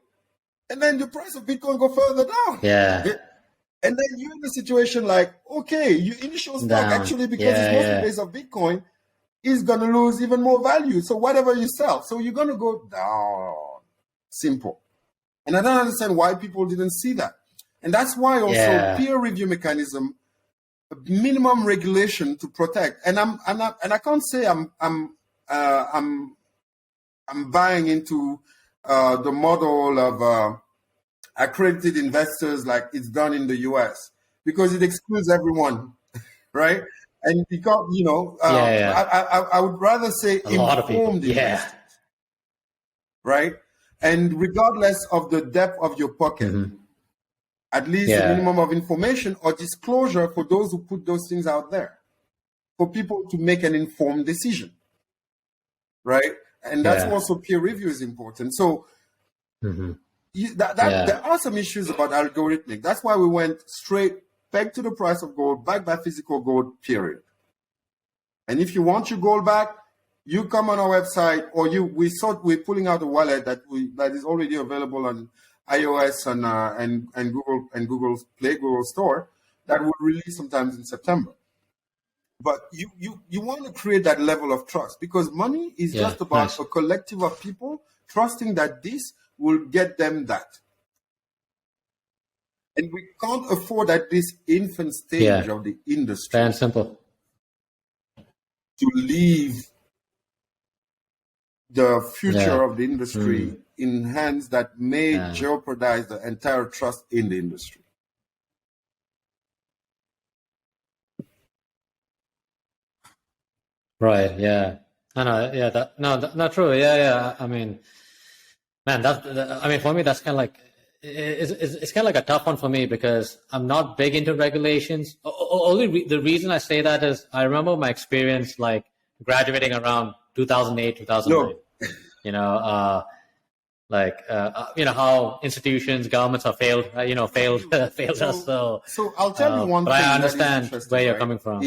and then the price of Bitcoin go further down. Yeah. And then you're in a situation like, okay, your initial stock actually, because it's mostly based on Bitcoin, is going to lose even more value. So whatever you sell, so you're going to go down. Simple. And I don't understand why people didn't see that. And that's why also peer review mechanism, minimum regulation to protect. And I can't say I'm buying into the model of accredited investors like it's done in the US, because it excludes everyone, right? And because, I would rather say informed investors, right? And regardless of the depth of your pocket, at least a minimum of information or disclosure for those who put those things out there, for people to make an informed decision, right? And that's also peer review is important. So there are some issues about algorithmic. That's why we went straight back to the price of gold, back by physical gold, period. And if you want your gold back, you come on our website, or we're pulling out a wallet that is already available on iOS and Google's Play, Google Store, that will release sometimes in September. But you want to create that level of trust, because money is just about a collective of people trusting that this will get them that. And we can't afford at this infant stage of the industry and simple to leave the future of the industry in hands that may jeopardize the entire trust in the industry. Right. Yeah. Not true. Yeah. I mean, man, for me, that's kind of like, it's kind of like a tough one for me, because I'm not big into regulations. The reason I say that is I remember my experience, like graduating around 2008, 2009. You know, how institutions, governments have failed. Failed us. So I'll tell you one thing. But I understand where you're coming from.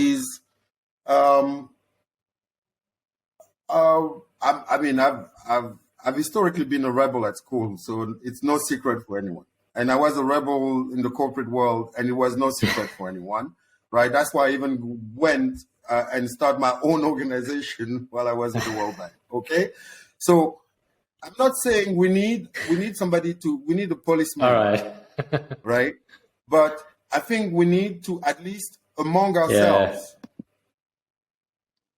I've historically been a rebel at school, so it's no secret for anyone. And I was a rebel in the corporate world, and it was no secret for anyone, right? That's why I even went and started my own organization while I was in the World Bank. Okay, so I'm not saying we need a policeman, all right, right? But I think we need to, at least among ourselves,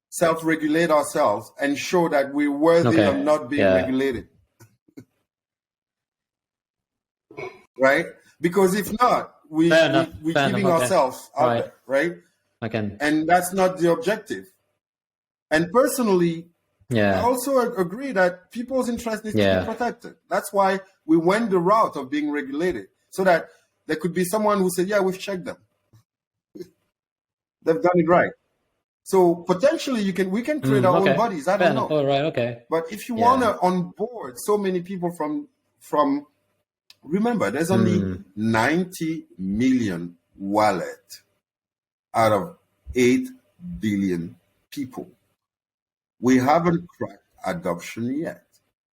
self-regulate ourselves and show that we're worthy of not being regulated. Right? Because if not, we're keeping ourselves out there, right? And that's not the objective. And personally, I also agree that people's interest needs to be protected. That's why we went the route of being regulated, so that there could be someone who said, yeah, we've checked them. They've done it right. So potentially we can create our own bodies. I don't know. Oh, right, okay. But if you want to onboard so many people from remember, there's only 90 million wallet out of 8 billion people. We haven't cracked adoption yet.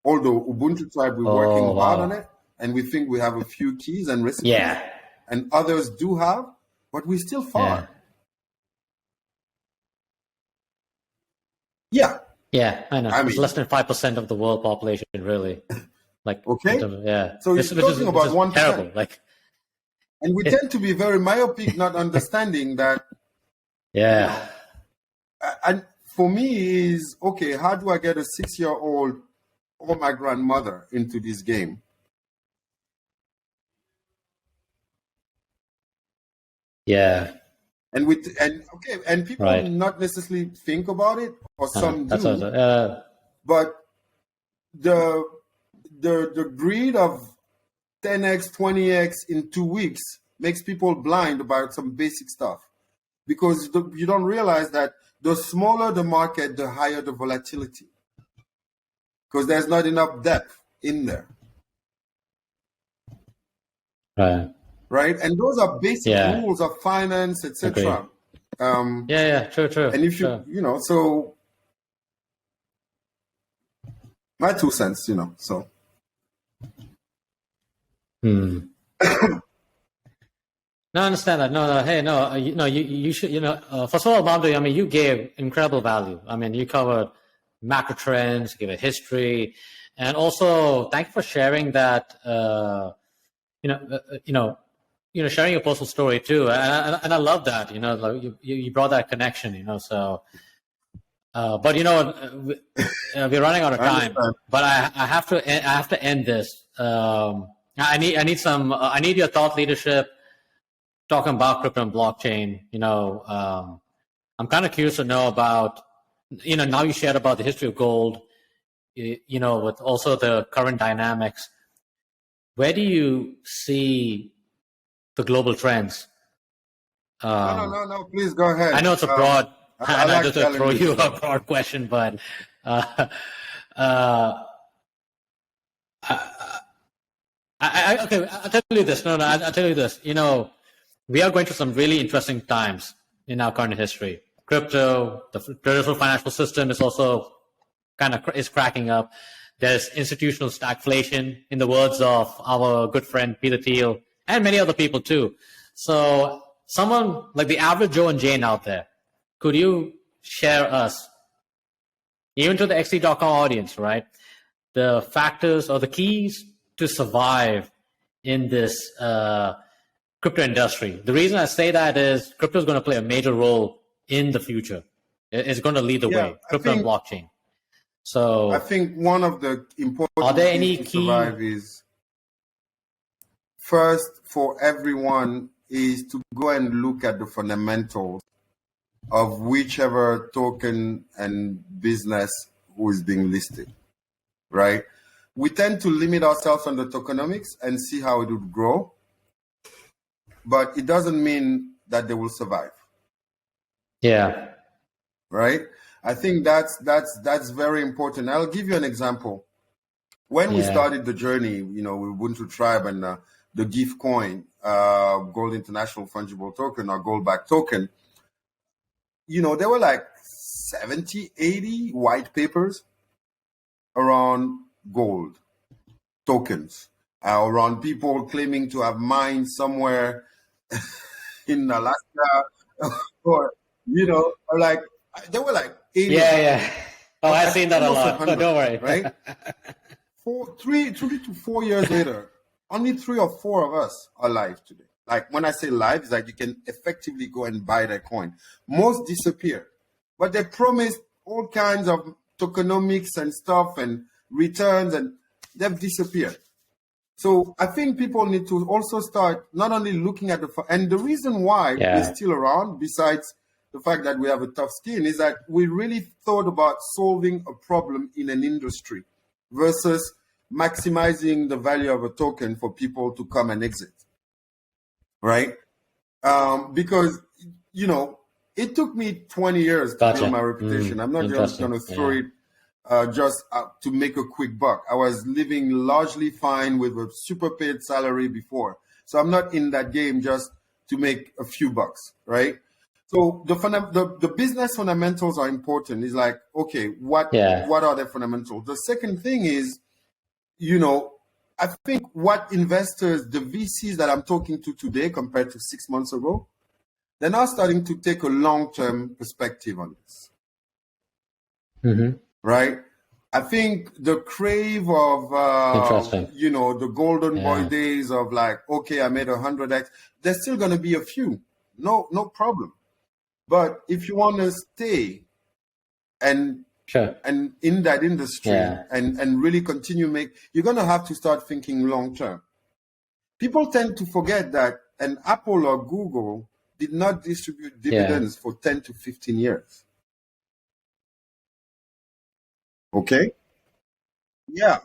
Although Ubuntu Tribe, we're working hard on it, and we think we have a few keys and recipes, and others do have, but we're still far. Yeah, I know. It's less than 5% of the world population, really. Like, so you're talking about 1%. Terrible. Like, and we tend to be very myopic, not understanding that. And for me is, okay, how do I get a 6-year-old or my grandmother into this game? And people not necessarily think about it, or some do. But the greed of 10x, 20x in 2 weeks makes people blind about some basic stuff, because you don't realize that the smaller the market, the higher the volatility, because there's not enough depth in there. Right? And those are basic rules of finance, etc. True. And if so my 2 cents, so. No, I understand that. You should, first of all, Mamadou, I mean, you gave incredible value. I mean, you covered macro trends, you gave a history, and also thank you for sharing that, sharing your personal story too. And I love that, like you brought that connection, so, but we're running out of time, but I have to end this. I need your thought leadership talking about crypto and blockchain. I'm kind of curious to know about, now you shared about the history of gold, with also the current dynamics. Where do you see the global trends? No, please go ahead. I know it's a broad, I just throw you a broad question, but I'll tell you this. I'll tell you this. We are going through some really interesting times in our current history. Crypto, the traditional financial system is also is cracking up. There's institutional stagflation, in the words of our good friend Peter Thiel, and many other people too. So someone like the average Joe and Jane out there, could you share us, even to the XT.com audience, right, the factors or the keys to survive in this crypto industry? The reason I say that is crypto is going to play a major role in the future. It's going to lead the way, crypto and blockchain. So I think one of the important things to survive is, first, for everyone, is to go and look at the fundamentals of whichever token and business who is being listed, right? We tend to limit ourselves on the tokenomics and see how it would grow, but it doesn't mean that they will survive. Yeah. Right? I think that's very important. I'll give you an example. When we started the journey, with Ubuntu Tribe and the GIF coin, Gold International Fungible Token or Gold-backed token, there were like 70, 80 white papers around gold tokens, around people claiming to have mines somewhere in Alaska, or, like, there were like 80. Yeah. Oh, I've seen that a lot. Don't worry. Right? 3 to 4 years later, only 3 or 4 of us are live today. Like, when I say live, it's like you can effectively go and buy that coin. Most disappear, but they promised all kinds of tokenomics and stuff and returns, and they've disappeared. So I think people need to also start not only looking at and the reason why we're still around, besides the fact that we have a tough skin, is that we really thought about solving a problem in an industry versus maximizing the value of a token for people to come and exit. Right? Because, it took me 20 years to build my reputation. I'm not just going to throw it just to make a quick buck. I was living largely fine with a super paid salary before. So I'm not in that game just to make a few bucks, right? So the business fundamentals are important. It's like, okay, what are the fundamentals? The second thing is, I think what investors, the VCs that I'm talking to today compared to 6 months ago, they're now starting to take a long-term perspective on this. Mm-hmm. Right? I think the crave of, the golden boy days of like, okay, I made 100x, there's still going to be a few. No problem. But if you want to stay and in that industry and really continue you're going to have to start thinking long term. People tend to forget that an Apple or Google did not distribute dividends for 10 to 15 years. Okay? Yeah.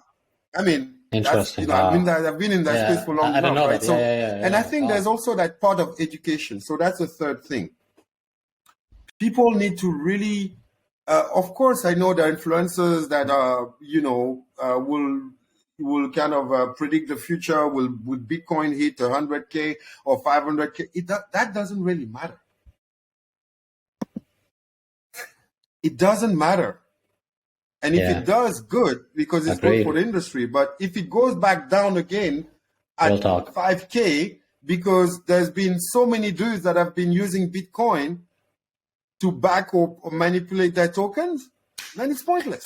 I mean, interesting. I've been in that space for long enough, right? So, and I think there's also that part of education. So that's the third thing. People need to really, of course, I know there are influencers that will kind of predict the future. Would Bitcoin hit 100K or 500K? That doesn't really matter. It doesn't matter. And if it does, good, because it's good for the industry. But if it goes back down again at 5K, because there's been so many dudes that have been using Bitcoin to back or manipulate their tokens, then it's pointless.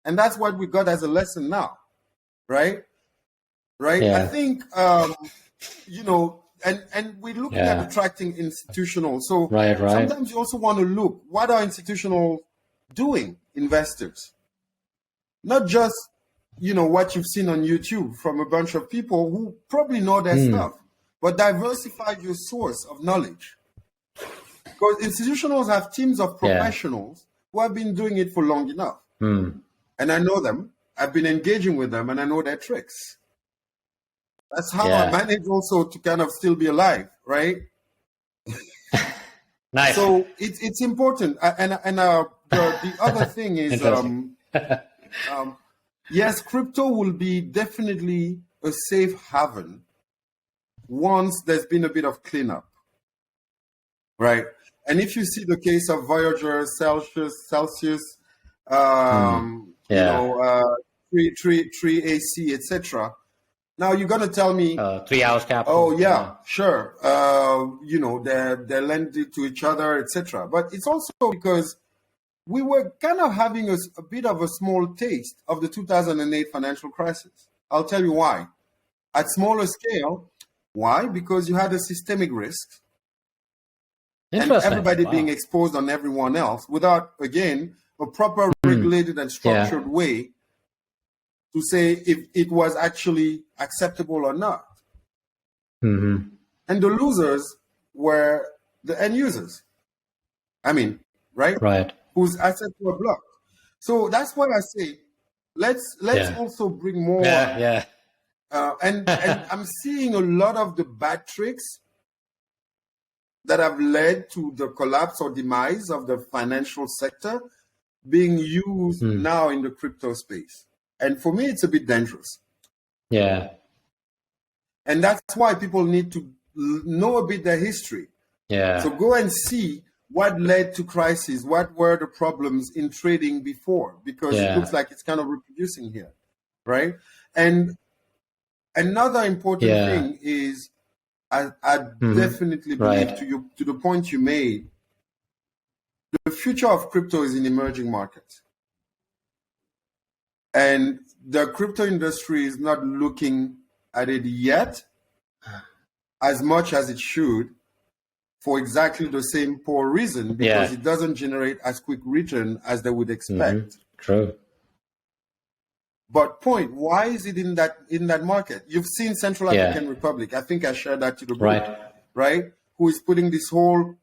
And that's what we got as a lesson now, right? I think, and we're looking at attracting institutional. So sometimes you also want to look, what are institutional doing, investors? Not just, what you've seen on YouTube from a bunch of people who probably know their stuff, but diversify your source of knowledge. Because institutionals have teams of professionals who have been doing it for long enough. And I know them. I've been engaging with them and I know their tricks. That's how I manage also to kind of still be alive, right? Nice. So it's important. The other thing is, yes, crypto will be definitely a safe haven once there's been a bit of cleanup, right? And if you see the case of Voyager, Celsius, Tree AC, etc. Now you're gonna tell me 3 hours capital. Oh yeah, sure. They're lending to each other, etc. But it's also because we were kind of having a bit of a small taste of the 2008 financial crisis. I'll tell you why. At smaller scale, why? Because you had a systemic risk and everybody being exposed on everyone else without, again, a proper regulated and structured way to say if it was actually acceptable or not. Mm-hmm. And the losers were the end users. I mean, right? Right. Whose assets were blocked. So that's why I say, let's also bring more. Yeah. And I'm seeing a lot of the bad tricks that have led to the collapse or demise of the financial sector being used now in the crypto space. And for me, it's a bit dangerous. Yeah. And that's why people need to know a bit their history. Yeah. So go and see what led to crisis, what were the problems in trading before, because it looks like it's kind of reproducing here, right? And another important thing is, I definitely believe to the point you made, the future of crypto is in emerging markets. And the crypto industry is not looking at it yet as much as it should, for exactly the same poor reason, because it doesn't generate as quick return as they would expect. True. But why is it in that market? You've seen Central African Republic. I think I shared that to the group, right? Who is putting this whole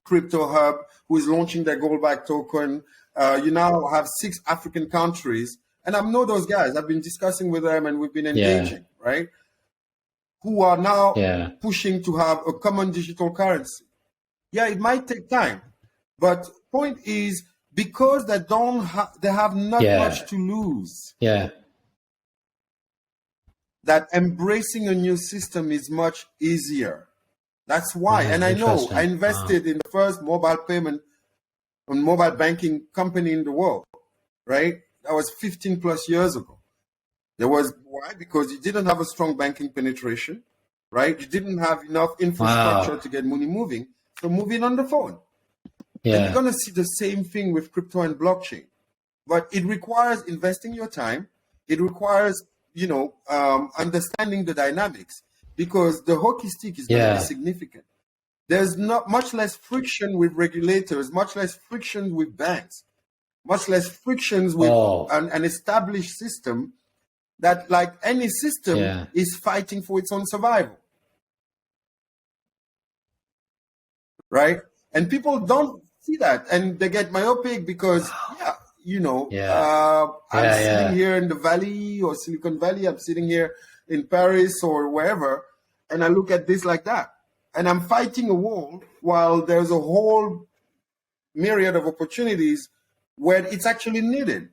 crypto hub, who is launching their gold-backed token. You now have 6 African countries, and I know those guys. I've been discussing with them, and we've been engaging, right? Who are now pushing to have a common digital currency. Yeah, it might take time, but point is, because they have not much to lose. Yeah. That embracing a new system is much easier. That's why. And I know I invested in the first mobile banking company in the world, right? That was 15 plus years ago. Why? Because you didn't have a strong banking penetration, right? You didn't have enough infrastructure to get money moving. So moving on the phone. Yeah. And you're going to see the same thing with crypto and blockchain. But it requires investing your time. It requires, understanding the dynamics, because the hockey stick is going to be significant. There's not much less friction with regulators, much less friction with banks, much less frictions with an established system that, like any system, is fighting for its own survival. Right? And people don't see that, and they get myopic because, I'm sitting here in the Valley or Silicon Valley, I'm sitting here in Paris or wherever, and I look at this like that. And I'm fighting a wall while there's a whole myriad of opportunities where it's actually needed.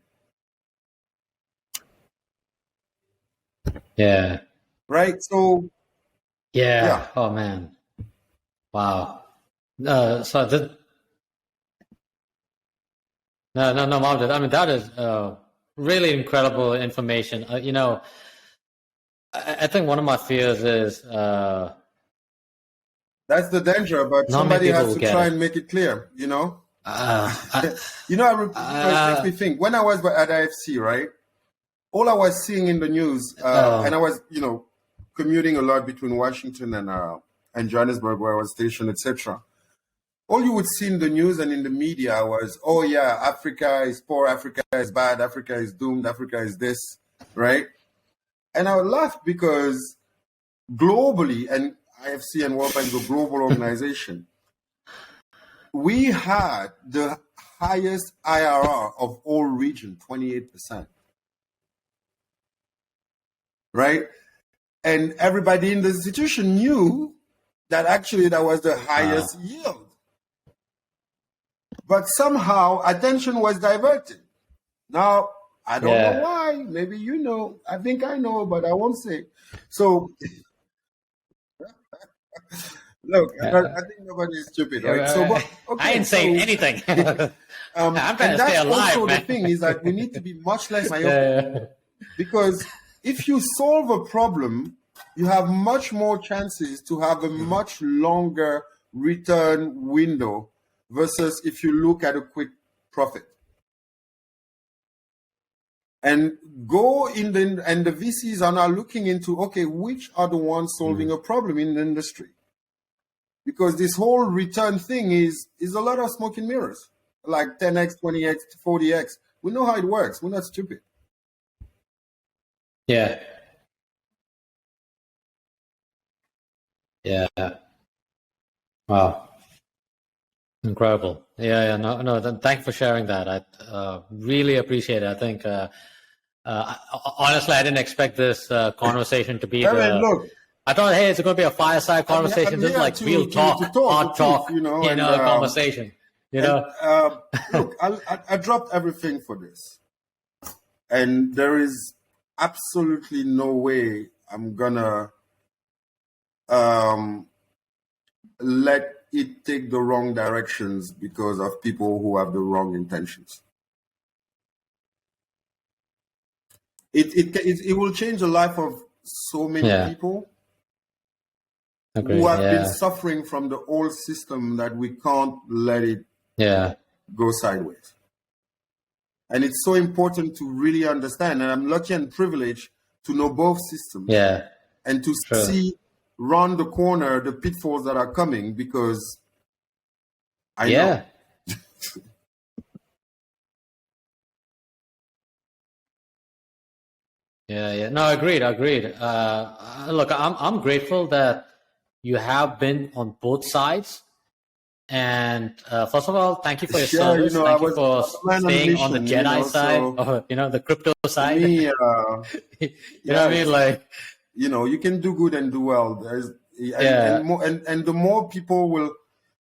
Yeah. Right? So. Yeah. Oh, man. Wow. Mamadou, I mean, that is really incredible information. I think one of my fears is that's the danger, but somebody has to try and make it clear. It makes me think. When I was at IFC, right, all I was seeing in the news, and I was, commuting a lot between Washington and Johannesburg, where I was stationed, etc. All you would see in the news and in the media was, Africa is poor, Africa is bad, Africa is doomed, Africa is this, right? And I would laugh because globally, and IFC and World Bank is a global organization, we had the highest IRR of all region, 28%. Right? And everybody in the institution knew that actually that was the highest yield. But somehow attention was diverted. Now, I don't know why. Maybe you know. I think I know, but I won't say. So, Look, I think nobody is stupid, right? So, but I ain't saying anything. I'm trying to stay alive, also man. the thing is that we need to be much less myopic, because if you solve a problem, you have much more chances to have a much longer return window versus if you look at a quick profit. And the VCs are now looking into, okay, which are the ones solving a problem in the industry? Because this whole return thing is a lot of smoke and mirrors, like 10x, 20x, 40x. We know how it works. We're not stupid. Yeah. Yeah. Wow. Incredible. Yeah. No. Thank you for sharing that. I really appreciate it. I think, honestly, I didn't expect this conversation to be Look, I thought, hey, it's going to be a fireside conversation. This is like real talk, hard talk, conversation. Look, I dropped everything for this, and there is absolutely no way I'm gonna let it take the wrong directions because of people who have the wrong intentions. It will change the life of so many people. Agreed, who have been suffering from the old system that we can't let it go sideways. And it's so important to really understand. And I'm lucky and privileged to know both systems. And to see round the corner the pitfalls that are coming, because I know. No, agreed. Look, I'm grateful that you have been on both sides. And first of all, thank you for your service. Thank you for staying on the Jedi side, or the crypto side. Me, you know what I mean? Like, you can do good and do well. And the more people will,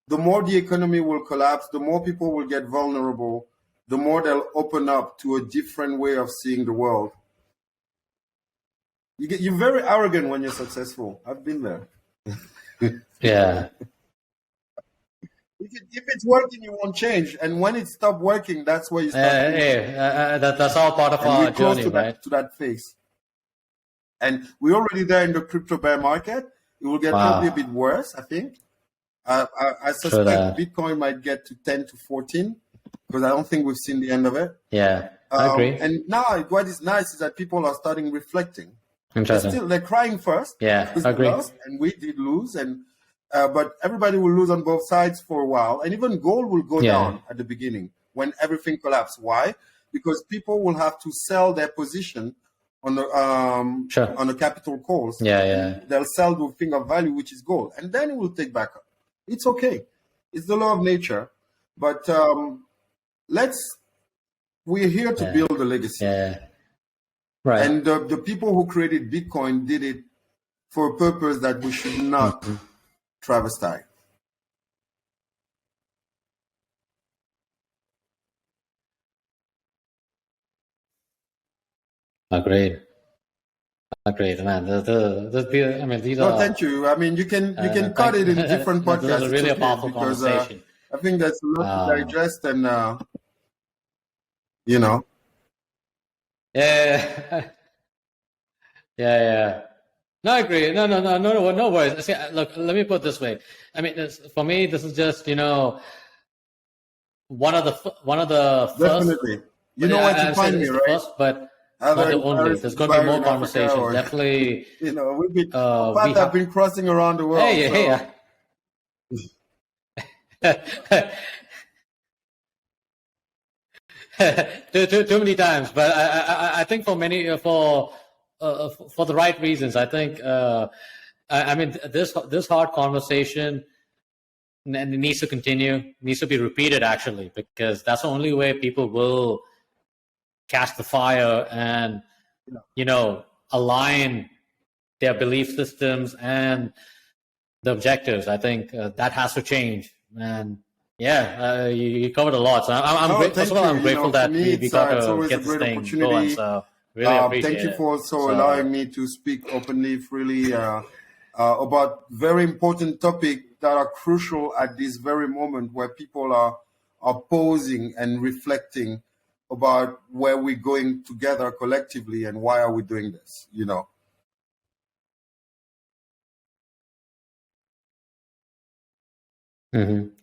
the more the economy will collapse, the more people will get vulnerable, the more they'll open up to a different way of seeing the world. You're very arrogant when you're successful. I've been there. If it's working, you won't change. And when it stops working, that's where you start. That's all part of our journey, right? To that phase. And we're already there in the crypto bear market. It will get probably a bit worse, I think. I suspect Bitcoin might get to 10 to 14, because I don't think we've seen the end of it. I agree. And now what is nice is that people are starting reflecting. Interesting. They're crying first. I agree. Lost, and we did lose, and but everybody will lose on both sides for a while, and even gold will go down at the beginning when everything collapses. Why? Because people will have to sell their position on the capital calls. They'll sell the thing of value, which is gold, and then it will take back up. It's okay. It's the law of nature. But we're here to build a legacy. Right. And the people who created Bitcoin did it for a purpose that we should not travesty. Agreed, man. I mean, these are. Thank you. I mean, you can cut it in different podcasts. This is really a powerful conversation. I think that's a lot to digest, and No, I agree. No worries. See, look, let me put it this way. I mean, for me, this is just one of the first. Definitely. You know what to find me, right? First, but not the only. There's going to be more conversations. Definitely. I've been crossing around the world. Too many times, but I think for the right reasons. I think I mean this hard conversation needs to continue, needs to be repeated actually, because that's the only way people will catch the fire and align their belief systems and the objectives. I think that has to change. And you covered a lot. So I'm grateful that we got to get this thing going. So really appreciate it. Thank you for also allowing me to speak openly, freely about very important topic that are crucial at this very moment where people are pausing and reflecting about where we're going together collectively and why are we doing this, you know.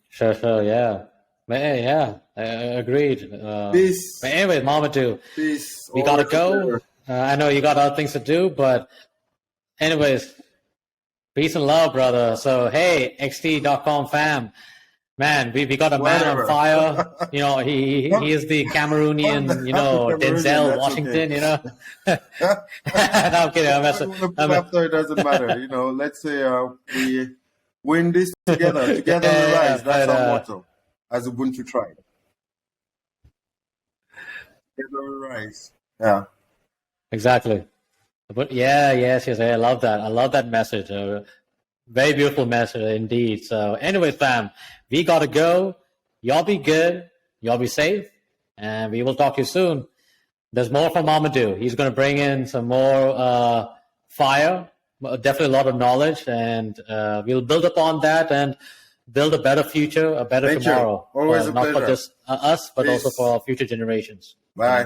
Sure, yeah. Yeah, agreed. Peace. But anyway, Mamadou, Peace. we gotta go. I know you got other things to do, but anyways, peace and love, brother. So, hey, xt.com fam, man, we got a man on fire. You know, he is the Cameroonian, you know, Denzel Washington, okay. You know. No, I'm kidding. After it doesn't matter. You know, let's say we win this together. Together we rise. That's our motto as Ubuntu Tribe. Together we rise. Yeah. Exactly. But yes. I love that. I love that message. Very beautiful message indeed. So anyways, fam, we got to go. Y'all be good. Y'all be safe. And we will talk to you soon. There's more from Mamadou. He's going to bring in some more fire, definitely a lot of knowledge. And we'll build upon that and build a better future, a better tomorrow. Always a pleasure. Not for just us, but also for our future generations. Bye.